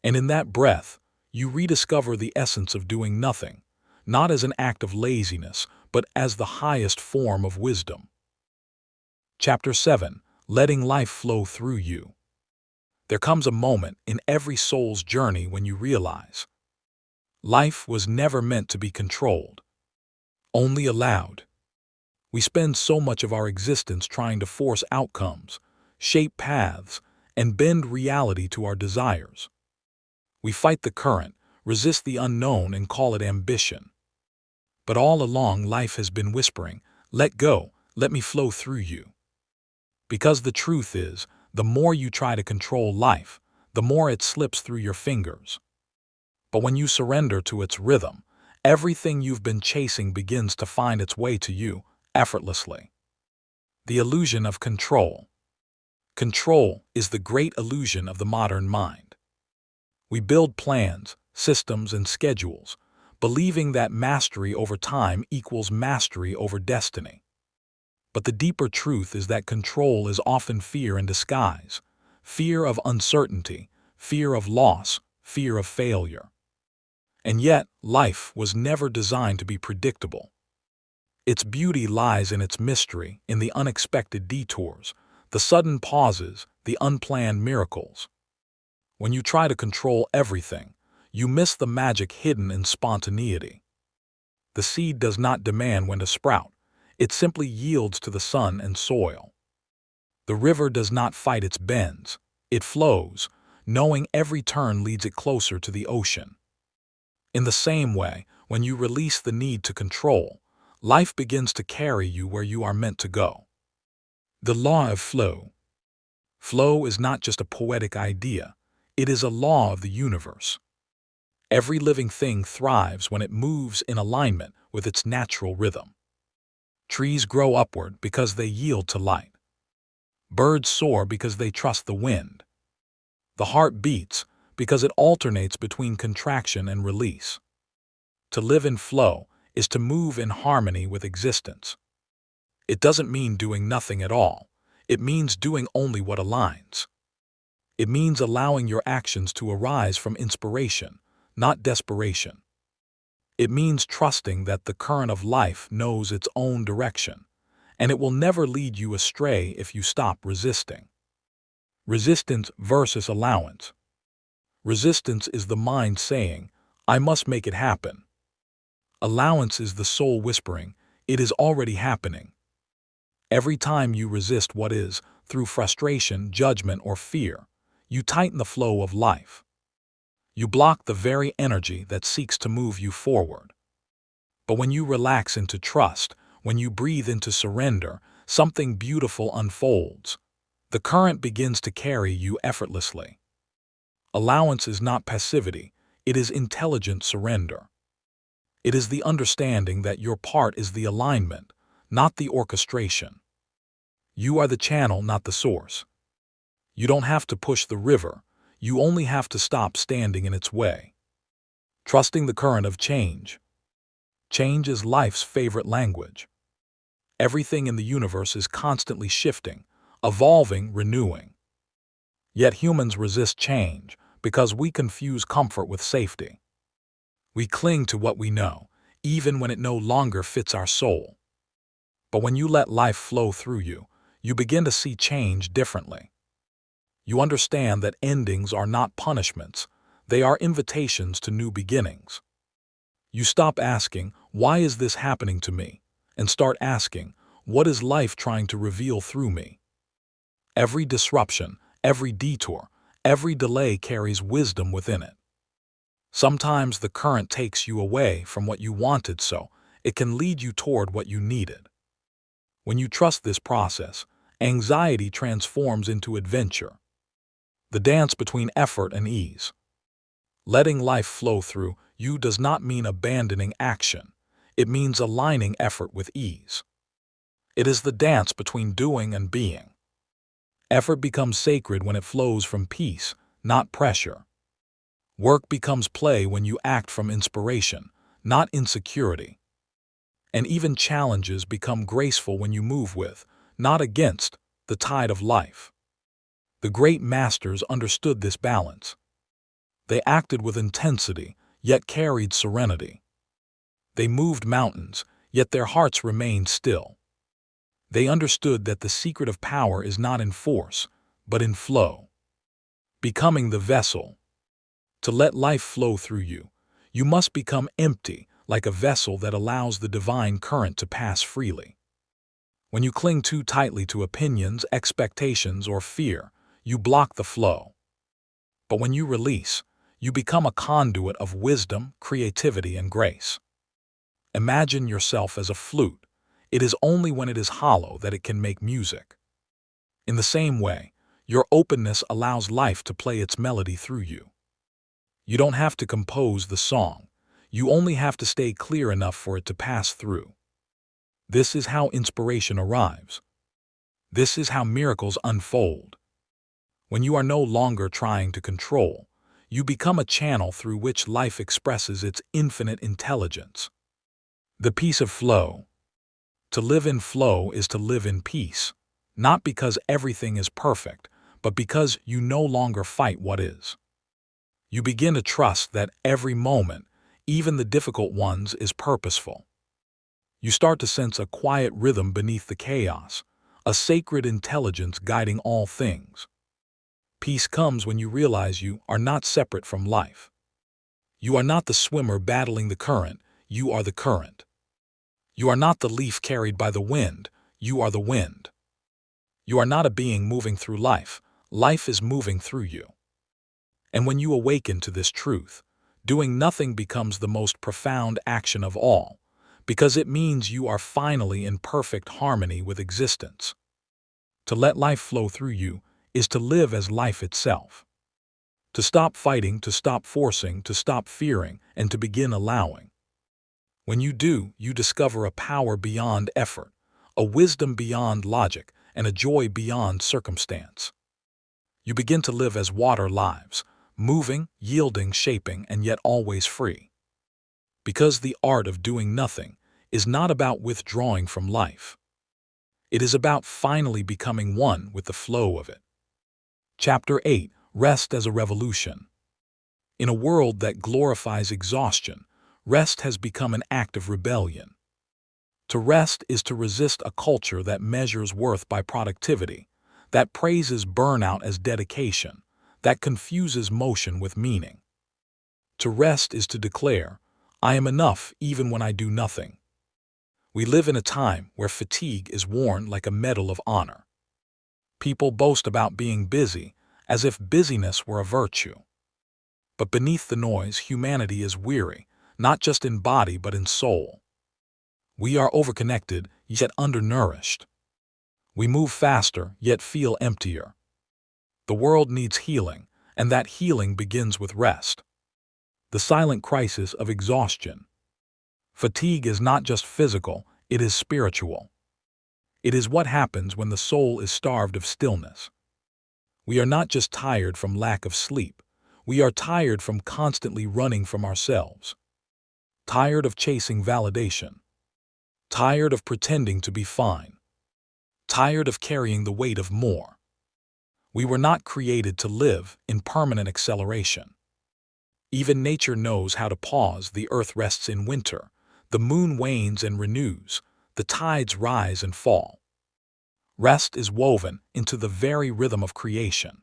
And in that breath, you rediscover the essence of doing nothing, not as an act of laziness, but as the highest form of wisdom. Chapter 7. Letting life flow through you. There comes a moment in every soul's journey when you realize life was never meant to be controlled, only allowed. We spend so much of our existence trying to force outcomes, shape paths, and bend reality to our desires. We fight the current, resist the unknown, and call it ambition. But all along life has been whispering, let go, let me flow through you. Because the truth is, the more you try to control life, the more it slips through your fingers. But when you surrender to its rhythm, everything you've been chasing begins to find its way to you, effortlessly. The illusion of control. Control is the great illusion of the modern mind. We build plans, systems, and schedules, believing that mastery over time equals mastery over destiny. But the deeper truth is that control is often fear in disguise, fear of uncertainty, fear of loss, fear of failure. And yet, life was never designed to be predictable. Its beauty lies in its mystery, in the unexpected detours, the sudden pauses, the unplanned miracles. When you try to control everything, you miss the magic hidden in spontaneity. The seed does not demand when to sprout. It simply yields to the sun and soil. The river does not fight its bends. It flows, knowing every turn leads it closer to the ocean. In the same way, when you release the need to control, life begins to carry you where you are meant to go. The law of flow. Flow is not just a poetic idea. It is a law of the universe. Every living thing thrives when it moves in alignment with its natural rhythm. Trees grow upward because they yield to light. Birds soar because they trust the wind. The heart beats because it alternates between contraction and release. To live in flow is to move in harmony with existence. It doesn't mean doing nothing at all. It means doing only what aligns. It means allowing your actions to arise from inspiration, not desperation. It means trusting that the current of life knows its own direction, and it will never lead you astray if you stop resisting. Resistance versus allowance. Resistance is the mind saying, I must make it happen. Allowance is the soul whispering, it is already happening. Every time you resist what is, through frustration, judgment, or fear, you tighten the flow of life. You block the very energy that seeks to move you forward. But when you relax into trust, when you breathe into surrender, something beautiful unfolds. The current begins to carry you effortlessly. Allowance is not passivity, it is intelligent surrender. It is the understanding that your part is the alignment, not the orchestration. You are the channel, not the source. You don't have to push the river, you only have to stop standing in its way. Trusting the current of change. Change is life's favorite language. Everything in the universe is constantly shifting, evolving, renewing. Yet humans resist change because we confuse comfort with safety. We cling to what we know, even when it no longer fits our soul. But when you let life flow through you, you begin to see change differently. You understand that endings are not punishments, they are invitations to new beginnings. You stop asking, "Why is this happening to me?" and start asking, "What is life trying to reveal through me?" Every disruption, every detour, every delay carries wisdom within it. Sometimes the current takes you away from what you wanted so it can lead you toward what you needed. When you trust this process, anxiety transforms into adventure. The dance between effort and ease. Letting life flow through you does not mean abandoning action. It means aligning effort with ease. It is the dance between doing and being. Effort becomes sacred when it flows from peace, not pressure. Work becomes play when you act from inspiration, not insecurity. And even challenges become graceful when you move with, not against, the tide of life. The great masters understood this balance. They acted with intensity, yet carried serenity. They moved mountains, yet their hearts remained still. They understood that the secret of power is not in force, but in flow. Becoming the vessel. To let life flow through you, you must become empty, like a vessel that allows the divine current to pass freely. When you cling too tightly to opinions, expectations, or fear, you block the flow. But when you release, you become a conduit of wisdom, creativity, and grace. Imagine yourself as a flute. It is only when it is hollow that it can make music. In the same way, your openness allows life to play its melody through you. You don't have to compose the song. You only have to stay clear enough for it to pass through. This is how inspiration arrives. This is how miracles unfold. When you are no longer trying to control, you become a channel through which life expresses its infinite intelligence. The peace of flow. To live in flow is to live in peace, not because everything is perfect, but because you no longer fight what is. You begin to trust that every moment, even the difficult ones, is purposeful. You start to sense a quiet rhythm beneath the chaos, a sacred intelligence guiding all things. Peace comes when you realize you are not separate from life. You are not the swimmer battling the current, you are the current. You are not the leaf carried by the wind, you are the wind. You are not a being moving through life, life is moving through you. And when you awaken to this truth, doing nothing becomes the most profound action of all, because it means you are finally in perfect harmony with existence. To let life flow through you is to live as life itself. To stop fighting, to stop forcing, to stop fearing, and to begin allowing. When you do, you discover a power beyond effort, a wisdom beyond logic, and a joy beyond circumstance. You begin to live as water lives, moving, yielding, shaping, and yet always free. Because the art of doing nothing is not about withdrawing from life. It is about finally becoming one with the flow of it. Chapter 8. Rest as a revolution. In a world that glorifies exhaustion, rest has become an act of rebellion. To rest is to resist a culture that measures worth by productivity, that praises burnout as dedication, that confuses motion with meaning. To rest is to declare, "I am enough even when I do nothing." We live in a time where fatigue is worn like a medal of honor. People boast about being busy, as if busyness were a virtue. But beneath the noise, humanity is weary, not just in body but in soul. We are overconnected, yet undernourished. We move faster, yet feel emptier. The world needs healing, and that healing begins with rest. The silent crisis of exhaustion. Fatigue is not just physical, it is spiritual. It is what happens when the soul is starved of stillness. We are not just tired from lack of sleep, we are tired from constantly running from ourselves. Tired of chasing validation. Tired of pretending to be fine. Tired of carrying the weight of more. We were not created to live in permanent acceleration. Even nature knows how to pause. The earth rests in winter, the moon wanes and renews, the tides rise and fall. Rest is woven into the very rhythm of creation.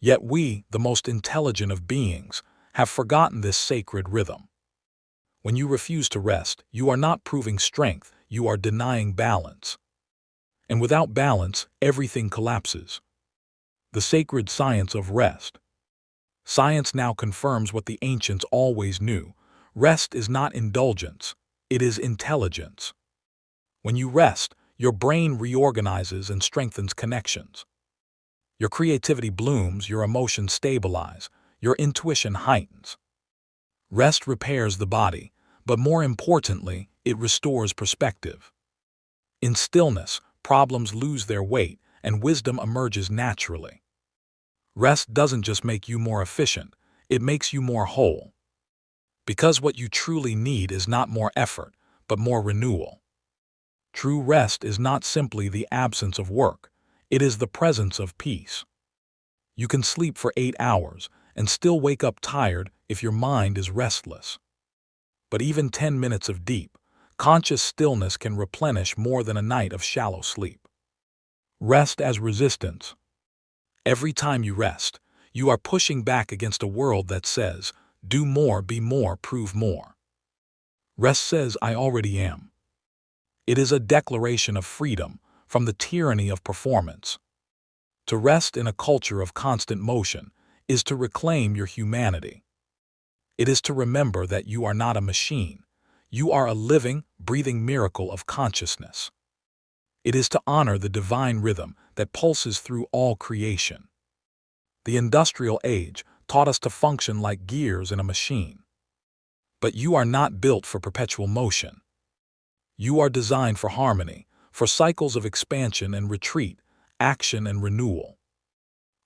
Yet we, the most intelligent of beings, have forgotten this sacred rhythm. When you refuse to rest, you are not proving strength, you are denying balance. And without balance, everything collapses. The sacred science of rest. Science now confirms what the ancients always knew. Rest is not indulgence, it is intelligence. When you rest, your brain reorganizes and strengthens connections. Your creativity blooms, your emotions stabilize, your intuition heightens. Rest repairs the body, but more importantly, it restores perspective. In stillness, problems lose their weight and wisdom emerges naturally. Rest doesn't just make you more efficient, it makes you more whole. Because what you truly need is not more effort, but more renewal. True rest is not simply the absence of work, it is the presence of peace. You can sleep for 8 hours and still wake up tired if your mind is restless. But even 10 minutes of deep, conscious stillness can replenish more than a night of shallow sleep. Rest as resistance. Every time you rest, you are pushing back against a world that says, do more, be more, prove more. Rest says, I already am. It is a declaration of freedom from the tyranny of performance. To rest in a culture of constant motion is to reclaim your humanity. It is to remember that you are not a machine. You are a living, breathing miracle of consciousness. It is to honor the divine rhythm that pulses through all creation. The industrial age taught us to function like gears in a machine. But you are not built for perpetual motion. You are designed for harmony, for cycles of expansion and retreat, action and renewal.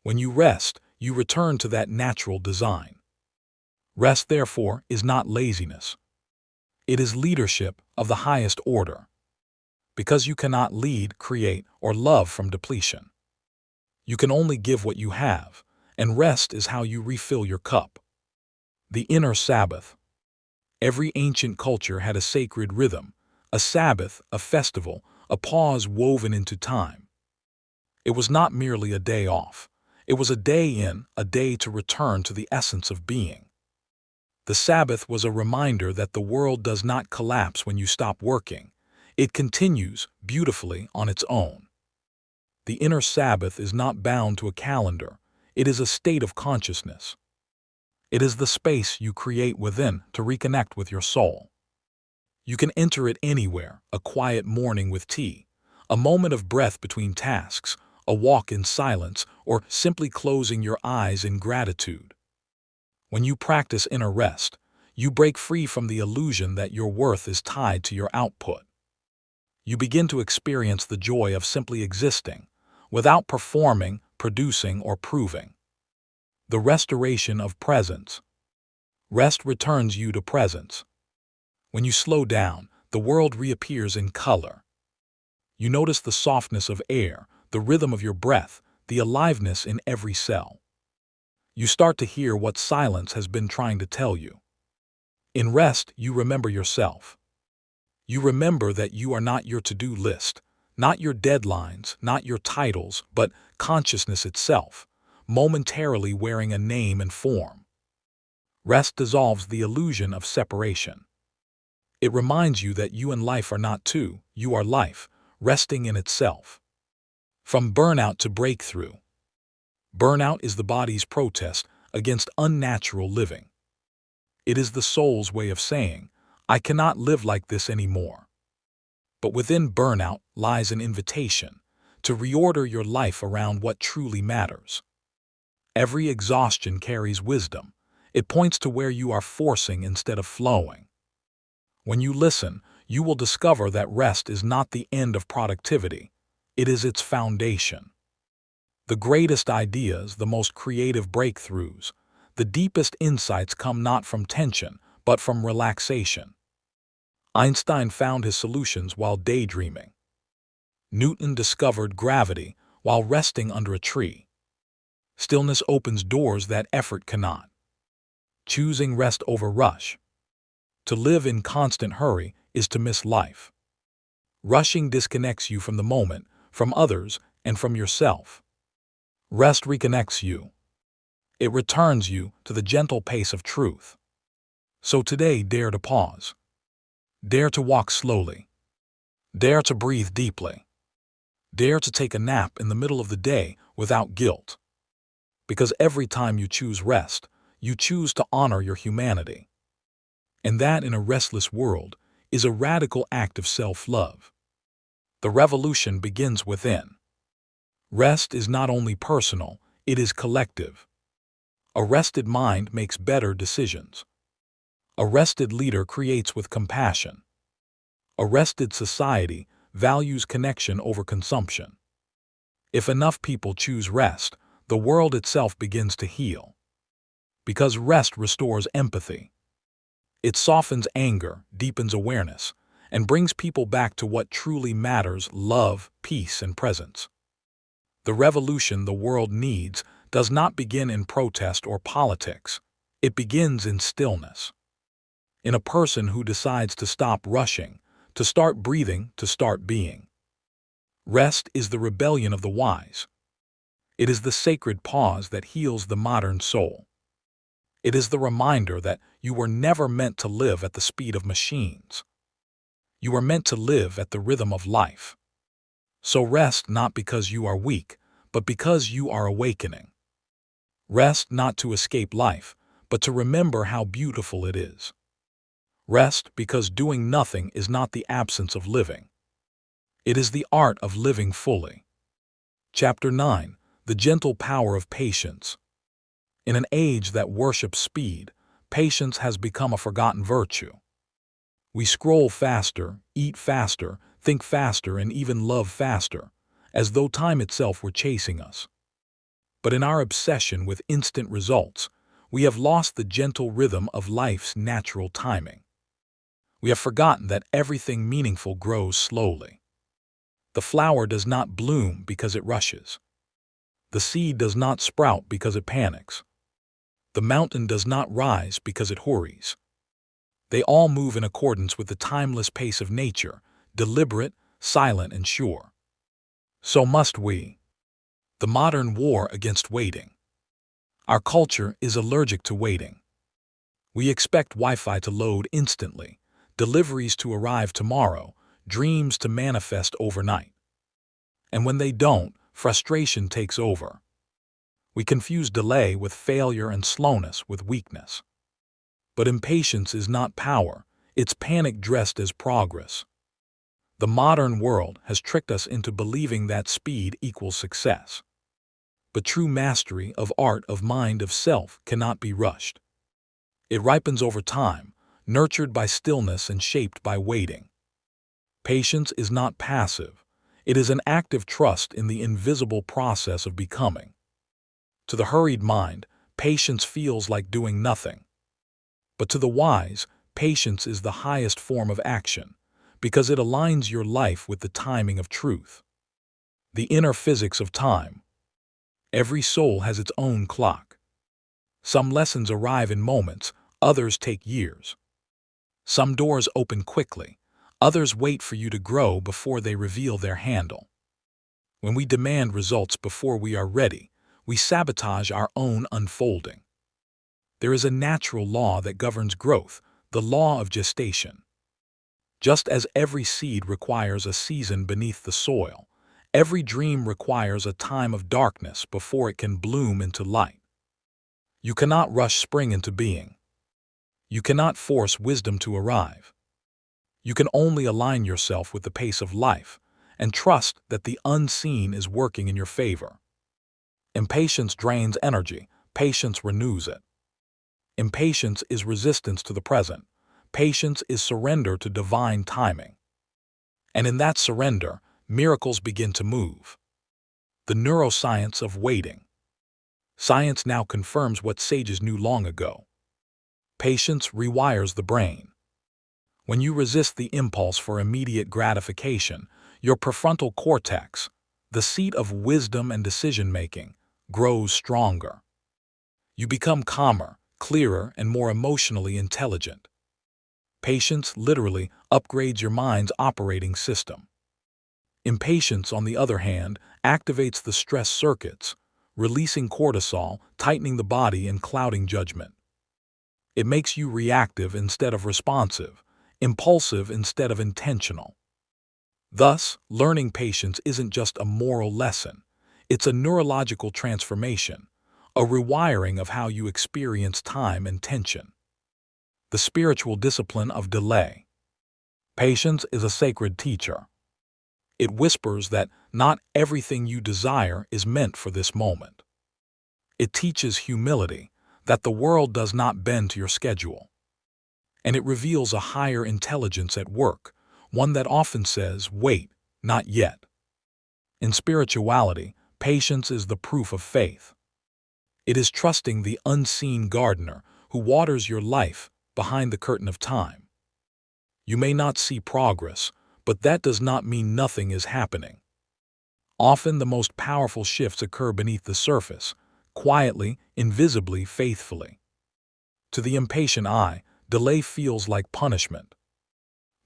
When you rest, you return to that natural design. Rest, therefore, is not laziness. It is leadership of the highest order. Because you cannot lead, create, or love from depletion. You can only give what you have, and rest is how you refill your cup. The inner Sabbath. Every ancient culture had a sacred rhythm, a Sabbath, a festival, a pause woven into time. It was not merely a day off. It was a day in, a day to return to the essence of being. The Sabbath was a reminder that the world does not collapse when you stop working. It continues beautifully on its own. The inner Sabbath is not bound to a calendar. It is a state of consciousness. It is the space you create within to reconnect with your soul. You can enter it anywhere, a quiet morning with tea, a moment of breath between tasks, a walk in silence, or simply closing your eyes in gratitude. When you practice inner rest, you break free from the illusion that your worth is tied to your output. You begin to experience the joy of simply existing, without performing, producing, or proving. The restoration of presence. Rest returns you to presence. When you slow down, the world reappears in color. You notice the softness of air, the rhythm of your breath, the aliveness in every cell. You start to hear what silence has been trying to tell you. In rest, you remember yourself. You remember that you are not your to-do list, not your deadlines, not your titles, but consciousness itself, momentarily wearing a name and form. Rest dissolves the illusion of separation. It reminds you that you and life are not two, you are life, resting in itself. From burnout to breakthrough. Burnout is the body's protest against unnatural living. It is the soul's way of saying, I cannot live like this anymore. But within burnout lies an invitation to reorder your life around what truly matters. Every exhaustion carries wisdom. It points to where you are forcing instead of flowing. When you listen, you will discover that rest is not the end of productivity. It is its foundation. The greatest ideas, the most creative breakthroughs, the deepest insights come not from tension, but from relaxation. Einstein found his solutions while daydreaming. Newton discovered gravity while resting under a tree. Stillness opens doors that effort cannot. Choosing rest over rush. To live in constant hurry is to miss life. Rushing disconnects you from the moment, from others, and from yourself. Rest reconnects you. It returns you to the gentle pace of truth. So today, dare to pause. Dare to walk slowly. Dare to breathe deeply. Dare to take a nap in the middle of the day without guilt. Because every time you choose rest, you choose to honor your humanity. And that, in a restless world, is a radical act of self-love. The revolution begins within. Rest is not only personal, it is collective. A rested mind makes better decisions. A rested leader creates with compassion. A rested society values connection over consumption. If enough people choose rest, the world itself begins to heal. Because rest restores empathy. It softens anger, deepens awareness, and brings people back to what truly matters: love, peace, and presence. The revolution the world needs does not begin in protest or politics. It begins in stillness. In a person who decides to stop rushing, to start breathing, to start being. Rest is the rebellion of the wise. It is the sacred pause that heals the modern soul. It is the reminder that you were never meant to live at the speed of machines. You are meant to live at the rhythm of life. So rest not because you are weak, but because you are awakening. Rest not to escape life, but to remember how beautiful it is. Rest because doing nothing is not the absence of living. It is the art of living fully. Chapter 9. The gentle power of patience. In an age that worships speed, patience has become a forgotten virtue. We scroll faster, eat faster, think faster, and even love faster, as though time itself were chasing us. But in our obsession with instant results, we have lost the gentle rhythm of life's natural timing. We have forgotten that everything meaningful grows slowly. The flower does not bloom because it rushes. The seed does not sprout because it panics. The mountain does not rise because it hurries. They all move in accordance with the timeless pace of nature, deliberate, silent, and sure. So must we. The modern war against waiting. Our culture is allergic to waiting. We expect Wi-Fi to load instantly, deliveries to arrive tomorrow, dreams to manifest overnight. And when they don't, frustration takes over. We confuse delay with failure and slowness with weakness. But impatience is not power, it's panic dressed as progress. The modern world has tricked us into believing that speed equals success. But true mastery of art, of mind, of self cannot be rushed. It ripens over time, nurtured by stillness and shaped by waiting. Patience is not passive. It is an active trust in the invisible process of becoming. To the hurried mind, patience feels like doing nothing. But to the wise, patience is the highest form of action, because it aligns your life with the timing of truth. The inner physics of time. Every soul has its own clock. Some lessons arrive in moments, others take years. Some doors open quickly, others wait for you to grow before they reveal their handle. When we demand results before we are ready, we sabotage our own unfolding. There is a natural law that governs growth, the law of gestation. Just as every seed requires a season beneath the soil, every dream requires a time of darkness before it can bloom into light. You cannot rush spring into being. You cannot force wisdom to arrive. You can only align yourself with the pace of life and trust that the unseen is working in your favor. Impatience drains energy, patience renews it. Impatience is resistance to the present. Patience is surrender to divine timing. And in that surrender, miracles begin to move. The neuroscience of waiting. Science now confirms what sages knew long ago. Patience rewires the brain. When you resist the impulse for immediate gratification, your prefrontal cortex, the seat of wisdom and decision-making, grows stronger. You become calmer, clearer, and more emotionally intelligent. Patience literally upgrades your mind's operating system. Impatience, on the other hand, activates the stress circuits, releasing cortisol, tightening the body, and clouding judgment. It makes you reactive instead of responsive, impulsive instead of intentional. Thus, learning patience isn't just a moral lesson, it's a neurological transformation, a rewiring of how you experience time and tension. The spiritual discipline of delay. Patience is a sacred teacher. It whispers that not everything you desire is meant for this moment. It teaches humility, that the world does not bend to your schedule. And it reveals a higher intelligence at work, one that often says, "Wait, not yet." In spirituality, patience is the proof of faith. It is trusting the unseen gardener who waters your life behind the curtain of time. You may not see progress, but that does not mean nothing is happening. Often the most powerful shifts occur beneath the surface, quietly, invisibly, faithfully. To the impatient eye, delay feels like punishment.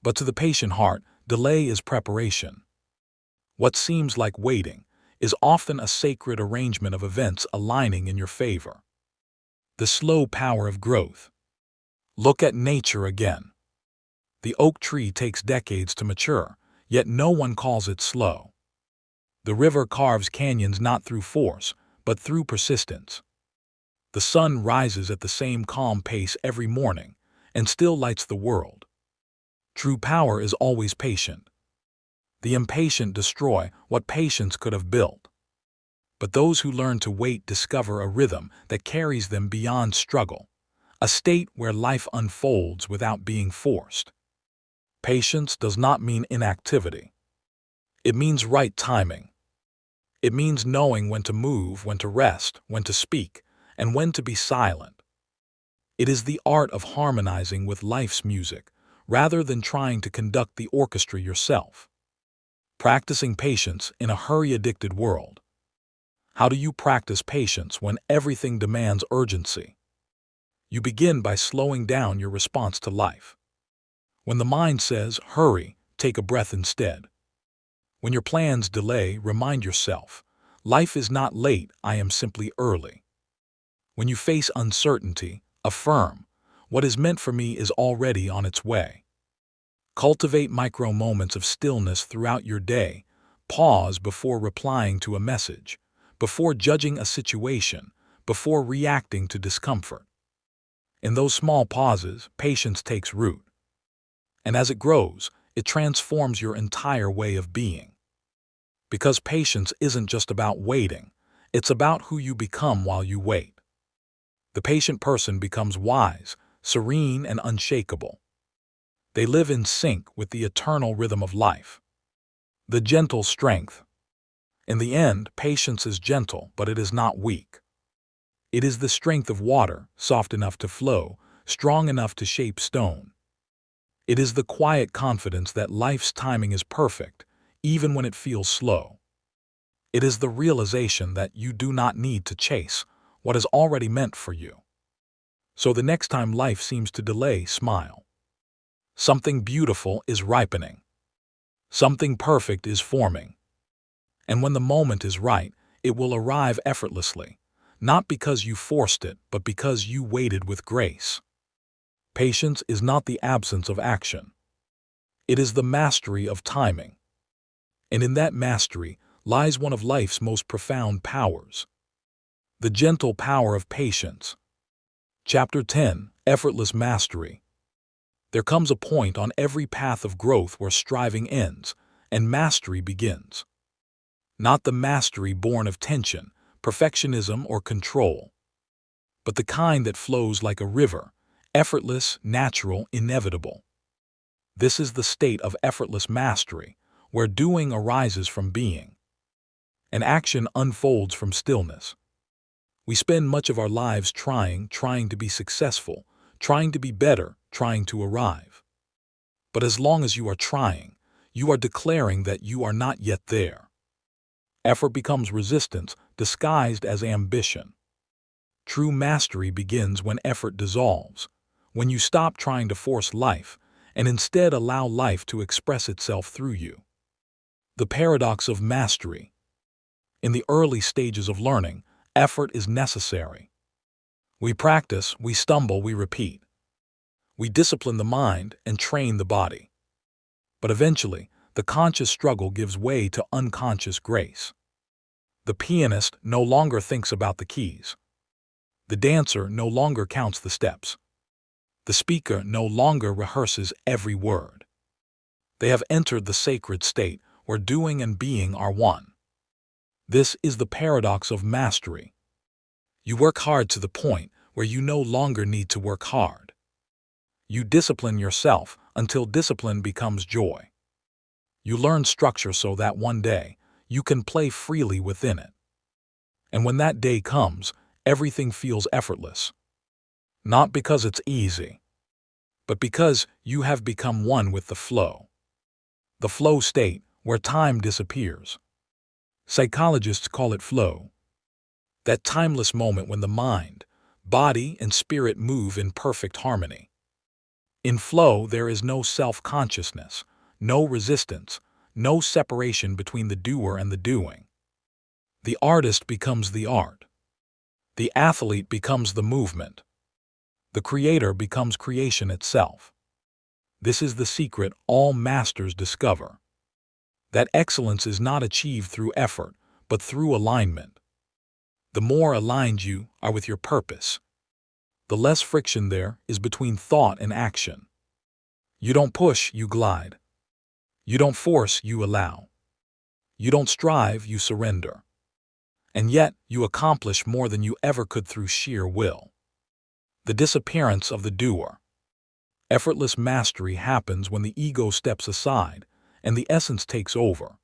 But to the patient heart, delay is preparation. What seems like waiting is often a sacred arrangement of events aligning in your favor. The slow power of growth. Look at nature again. The oak tree takes decades to mature, yet no one calls it slow. The river carves canyons not through force, but through persistence. The sun rises at the same calm pace every morning, and still lights the world. True power is always patient. The impatient destroy what patience could have built. But those who learn to wait discover a rhythm that carries them beyond struggle, a state where life unfolds without being forced. Patience does not mean inactivity. It means right timing. It means knowing when to move, when to rest, when to speak, and when to be silent. It is the art of harmonizing with life's music, rather than trying to conduct the orchestra yourself. Practicing patience in a hurry-addicted world. How do you practice patience when everything demands urgency? You begin by slowing down your response to life. When the mind says, "Hurry," take a breath instead. When your plans delay, remind yourself, "Life is not late, I am simply early." When you face uncertainty, affirm, "What is meant for me is already on its way." Cultivate micro moments of stillness throughout your day. Pause before replying to a message, before judging a situation, before reacting to discomfort. In those small pauses, patience takes root. And as it grows, it transforms your entire way of being. Because patience isn't just about waiting, it's about who you become while you wait. The patient person becomes wise, serene, and unshakable. They live in sync with the eternal rhythm of life. The gentle strength. In the end, patience is gentle, but it is not weak. It is the strength of water, soft enough to flow, strong enough to shape stone. It is the quiet confidence that life's timing is perfect, even when it feels slow. It is the realization that you do not need to chase what is already meant for you. So the next time life seems to delay, smile. Something beautiful is ripening. Something perfect is forming. And when the moment is right, it will arrive effortlessly, not because you forced it, but because you waited with grace. Patience is not the absence of action. It is the mastery of timing. And in that mastery lies one of life's most profound powers. The gentle power of patience. Chapter 10. Effortless Mastery. There comes a point on every path of growth where striving ends and mastery begins. Not the mastery born of tension, perfectionism, or control, but the kind that flows like a river, effortless, natural, inevitable. This is the state of effortless mastery, where doing arises from being, and action unfolds from stillness. We spend much of our lives trying to be successful, trying to be better, trying to arrive. But as long as you are trying, you are declaring that you are not yet there. Effort becomes resistance disguised as ambition. True mastery begins when effort dissolves, when you stop trying to force life and instead allow life to express itself through you. The paradox of mastery. In the early stages of learning, effort is necessary. We practice, we stumble, we repeat. We discipline the mind and train the body. But eventually, the conscious struggle gives way to unconscious grace. The pianist no longer thinks about the keys. The dancer no longer counts the steps. The speaker no longer rehearses every word. They have entered the sacred state where doing and being are one. This is the paradox of mastery. You work hard to the point where you no longer need to work hard. You discipline yourself until discipline becomes joy. You learn structure so that one day you can play freely within it. And when that day comes, everything feels effortless. Not because it's easy, but because you have become one with the flow. The flow state, where time disappears. Psychologists call it flow. That timeless moment when the mind, body, and spirit move in perfect harmony. In flow, there is no self-consciousness, no resistance, no separation between the doer and the doing. The artist becomes the art. The athlete becomes the movement. The creator becomes creation itself. This is the secret all masters discover. That excellence is not achieved through effort, but through alignment. The more aligned you are with your purpose, the less friction there is between thought and action. You don't push, you glide. You don't force, you allow. You don't strive, you surrender. And yet, you accomplish more than you ever could through sheer will. The disappearance of the doer. Effortless mastery happens when the ego steps aside and the essence takes over.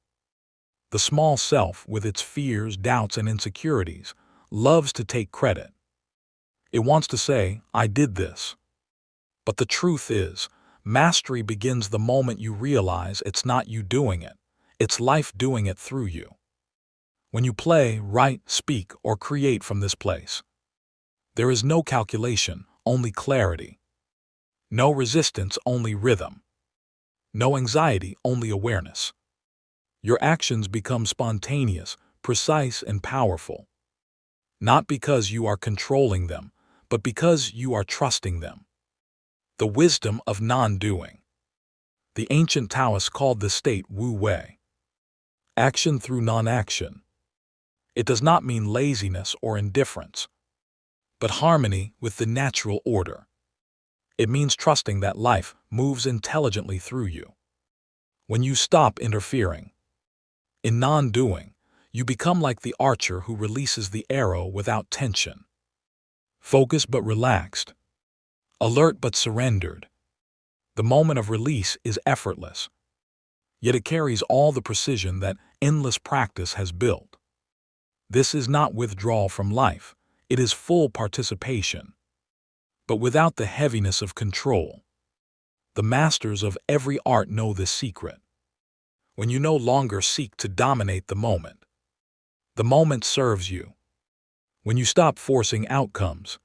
The small self, with its fears, doubts, and insecurities, loves to take credit. It wants to say, "I did this." But the truth is, mastery begins the moment you realize it's not you doing it, it's life doing it through you. When you play, write, speak, or create from this place, there is no calculation, only clarity. No resistance, only rhythm. No anxiety, only awareness. Your actions become spontaneous, precise, and powerful. Not because you are controlling them, but because you are trusting them. The wisdom of non-doing. The ancient Taoists called this state Wu Wei. Action through non-action. It does not mean laziness or indifference, but harmony with the natural order. It means trusting that life moves intelligently through you. When you stop interfering, in non-doing, you become like the archer who releases the arrow without tension. Focused but relaxed. Alert but surrendered. The moment of release is effortless, yet it carries all the precision that endless practice has built. This is not withdrawal from life, it is full participation, but without the heaviness of control. The masters of every art know this secret. When you no longer seek to dominate the moment serves you. When you stop forcing outcomes,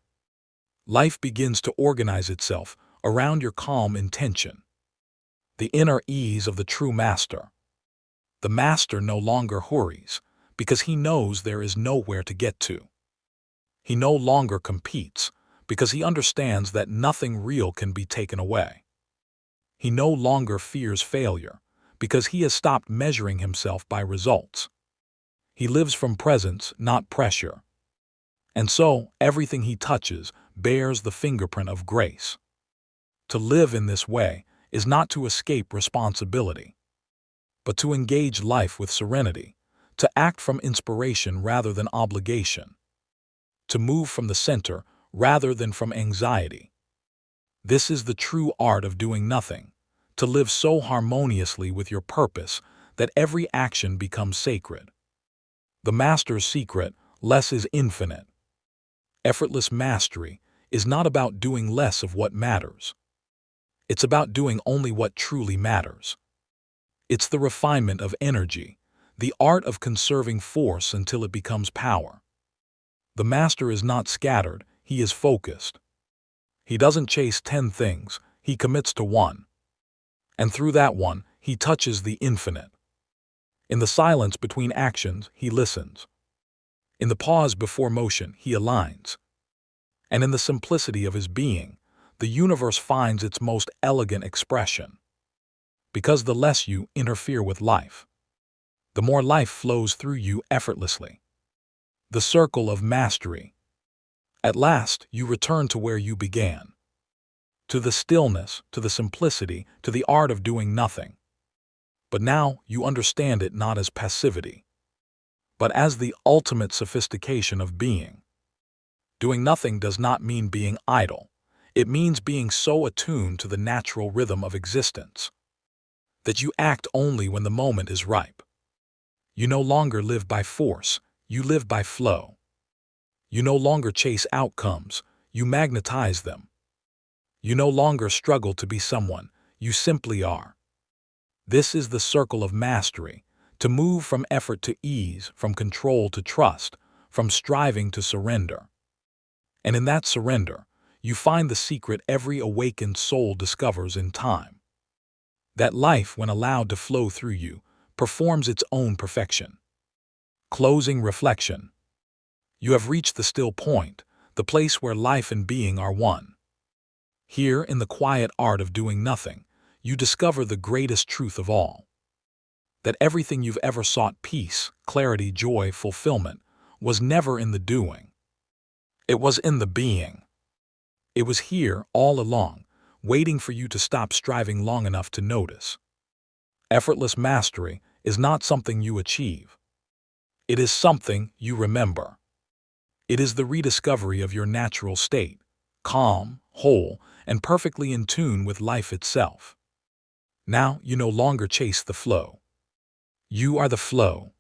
life begins to organize itself around your calm intention. The inner ease of the true master. The master no longer hurries, because he knows there is nowhere to get to. He no longer competes, because he understands that nothing real can be taken away. He no longer fears failure because he has stopped measuring himself by results. He lives from presence, not pressure. And so, everything he touches bears the fingerprint of grace. To live in this way is not to escape responsibility, but to engage life with serenity, to act from inspiration rather than obligation, to move from the center rather than from anxiety. This is the true art of doing nothing, to live so harmoniously with your purpose that every action becomes sacred. The master's secret, less is infinite. Effortless mastery is not about doing less of what matters. It's about doing only what truly matters. It's the refinement of energy, the art of conserving force until it becomes power. The master is not scattered, he is focused. He doesn't chase 10 things, he commits to one. And through that one, he touches the infinite. In the silence between actions, he listens. In the pause before motion, he aligns. And in the simplicity of his being, the universe finds its most elegant expression. Because the less you interfere with life, the more life flows through you effortlessly. The circle of mastery. At last, you return to where you began. To the stillness, to the simplicity, to the art of doing nothing. But now you understand it not as passivity, but as the ultimate sophistication of being. Doing nothing does not mean being idle. It means being so attuned to the natural rhythm of existence that you act only when the moment is ripe. You no longer live by force, you live by flow. You no longer chase outcomes, you magnetize them. You no longer struggle to be someone, you simply are. This is the circle of mastery, to move from effort to ease, from control to trust, from striving to surrender. And in that surrender, you find the secret every awakened soul discovers in time. That life, when allowed to flow through you, performs its own perfection. Closing reflection. You have reached the still point, the place where life and being are one. Here, in the quiet art of doing nothing, you discover the greatest truth of all. That everything you've ever sought, peace, clarity, joy, fulfillment, was never in the doing. It was in the being. It was here all along, waiting for you to stop striving long enough to notice. Effortless mastery is not something you achieve. It is something you remember. It is the rediscovery of your natural state, calm, whole, and perfectly in tune with life itself. Now you no longer chase the flow. You are the flow.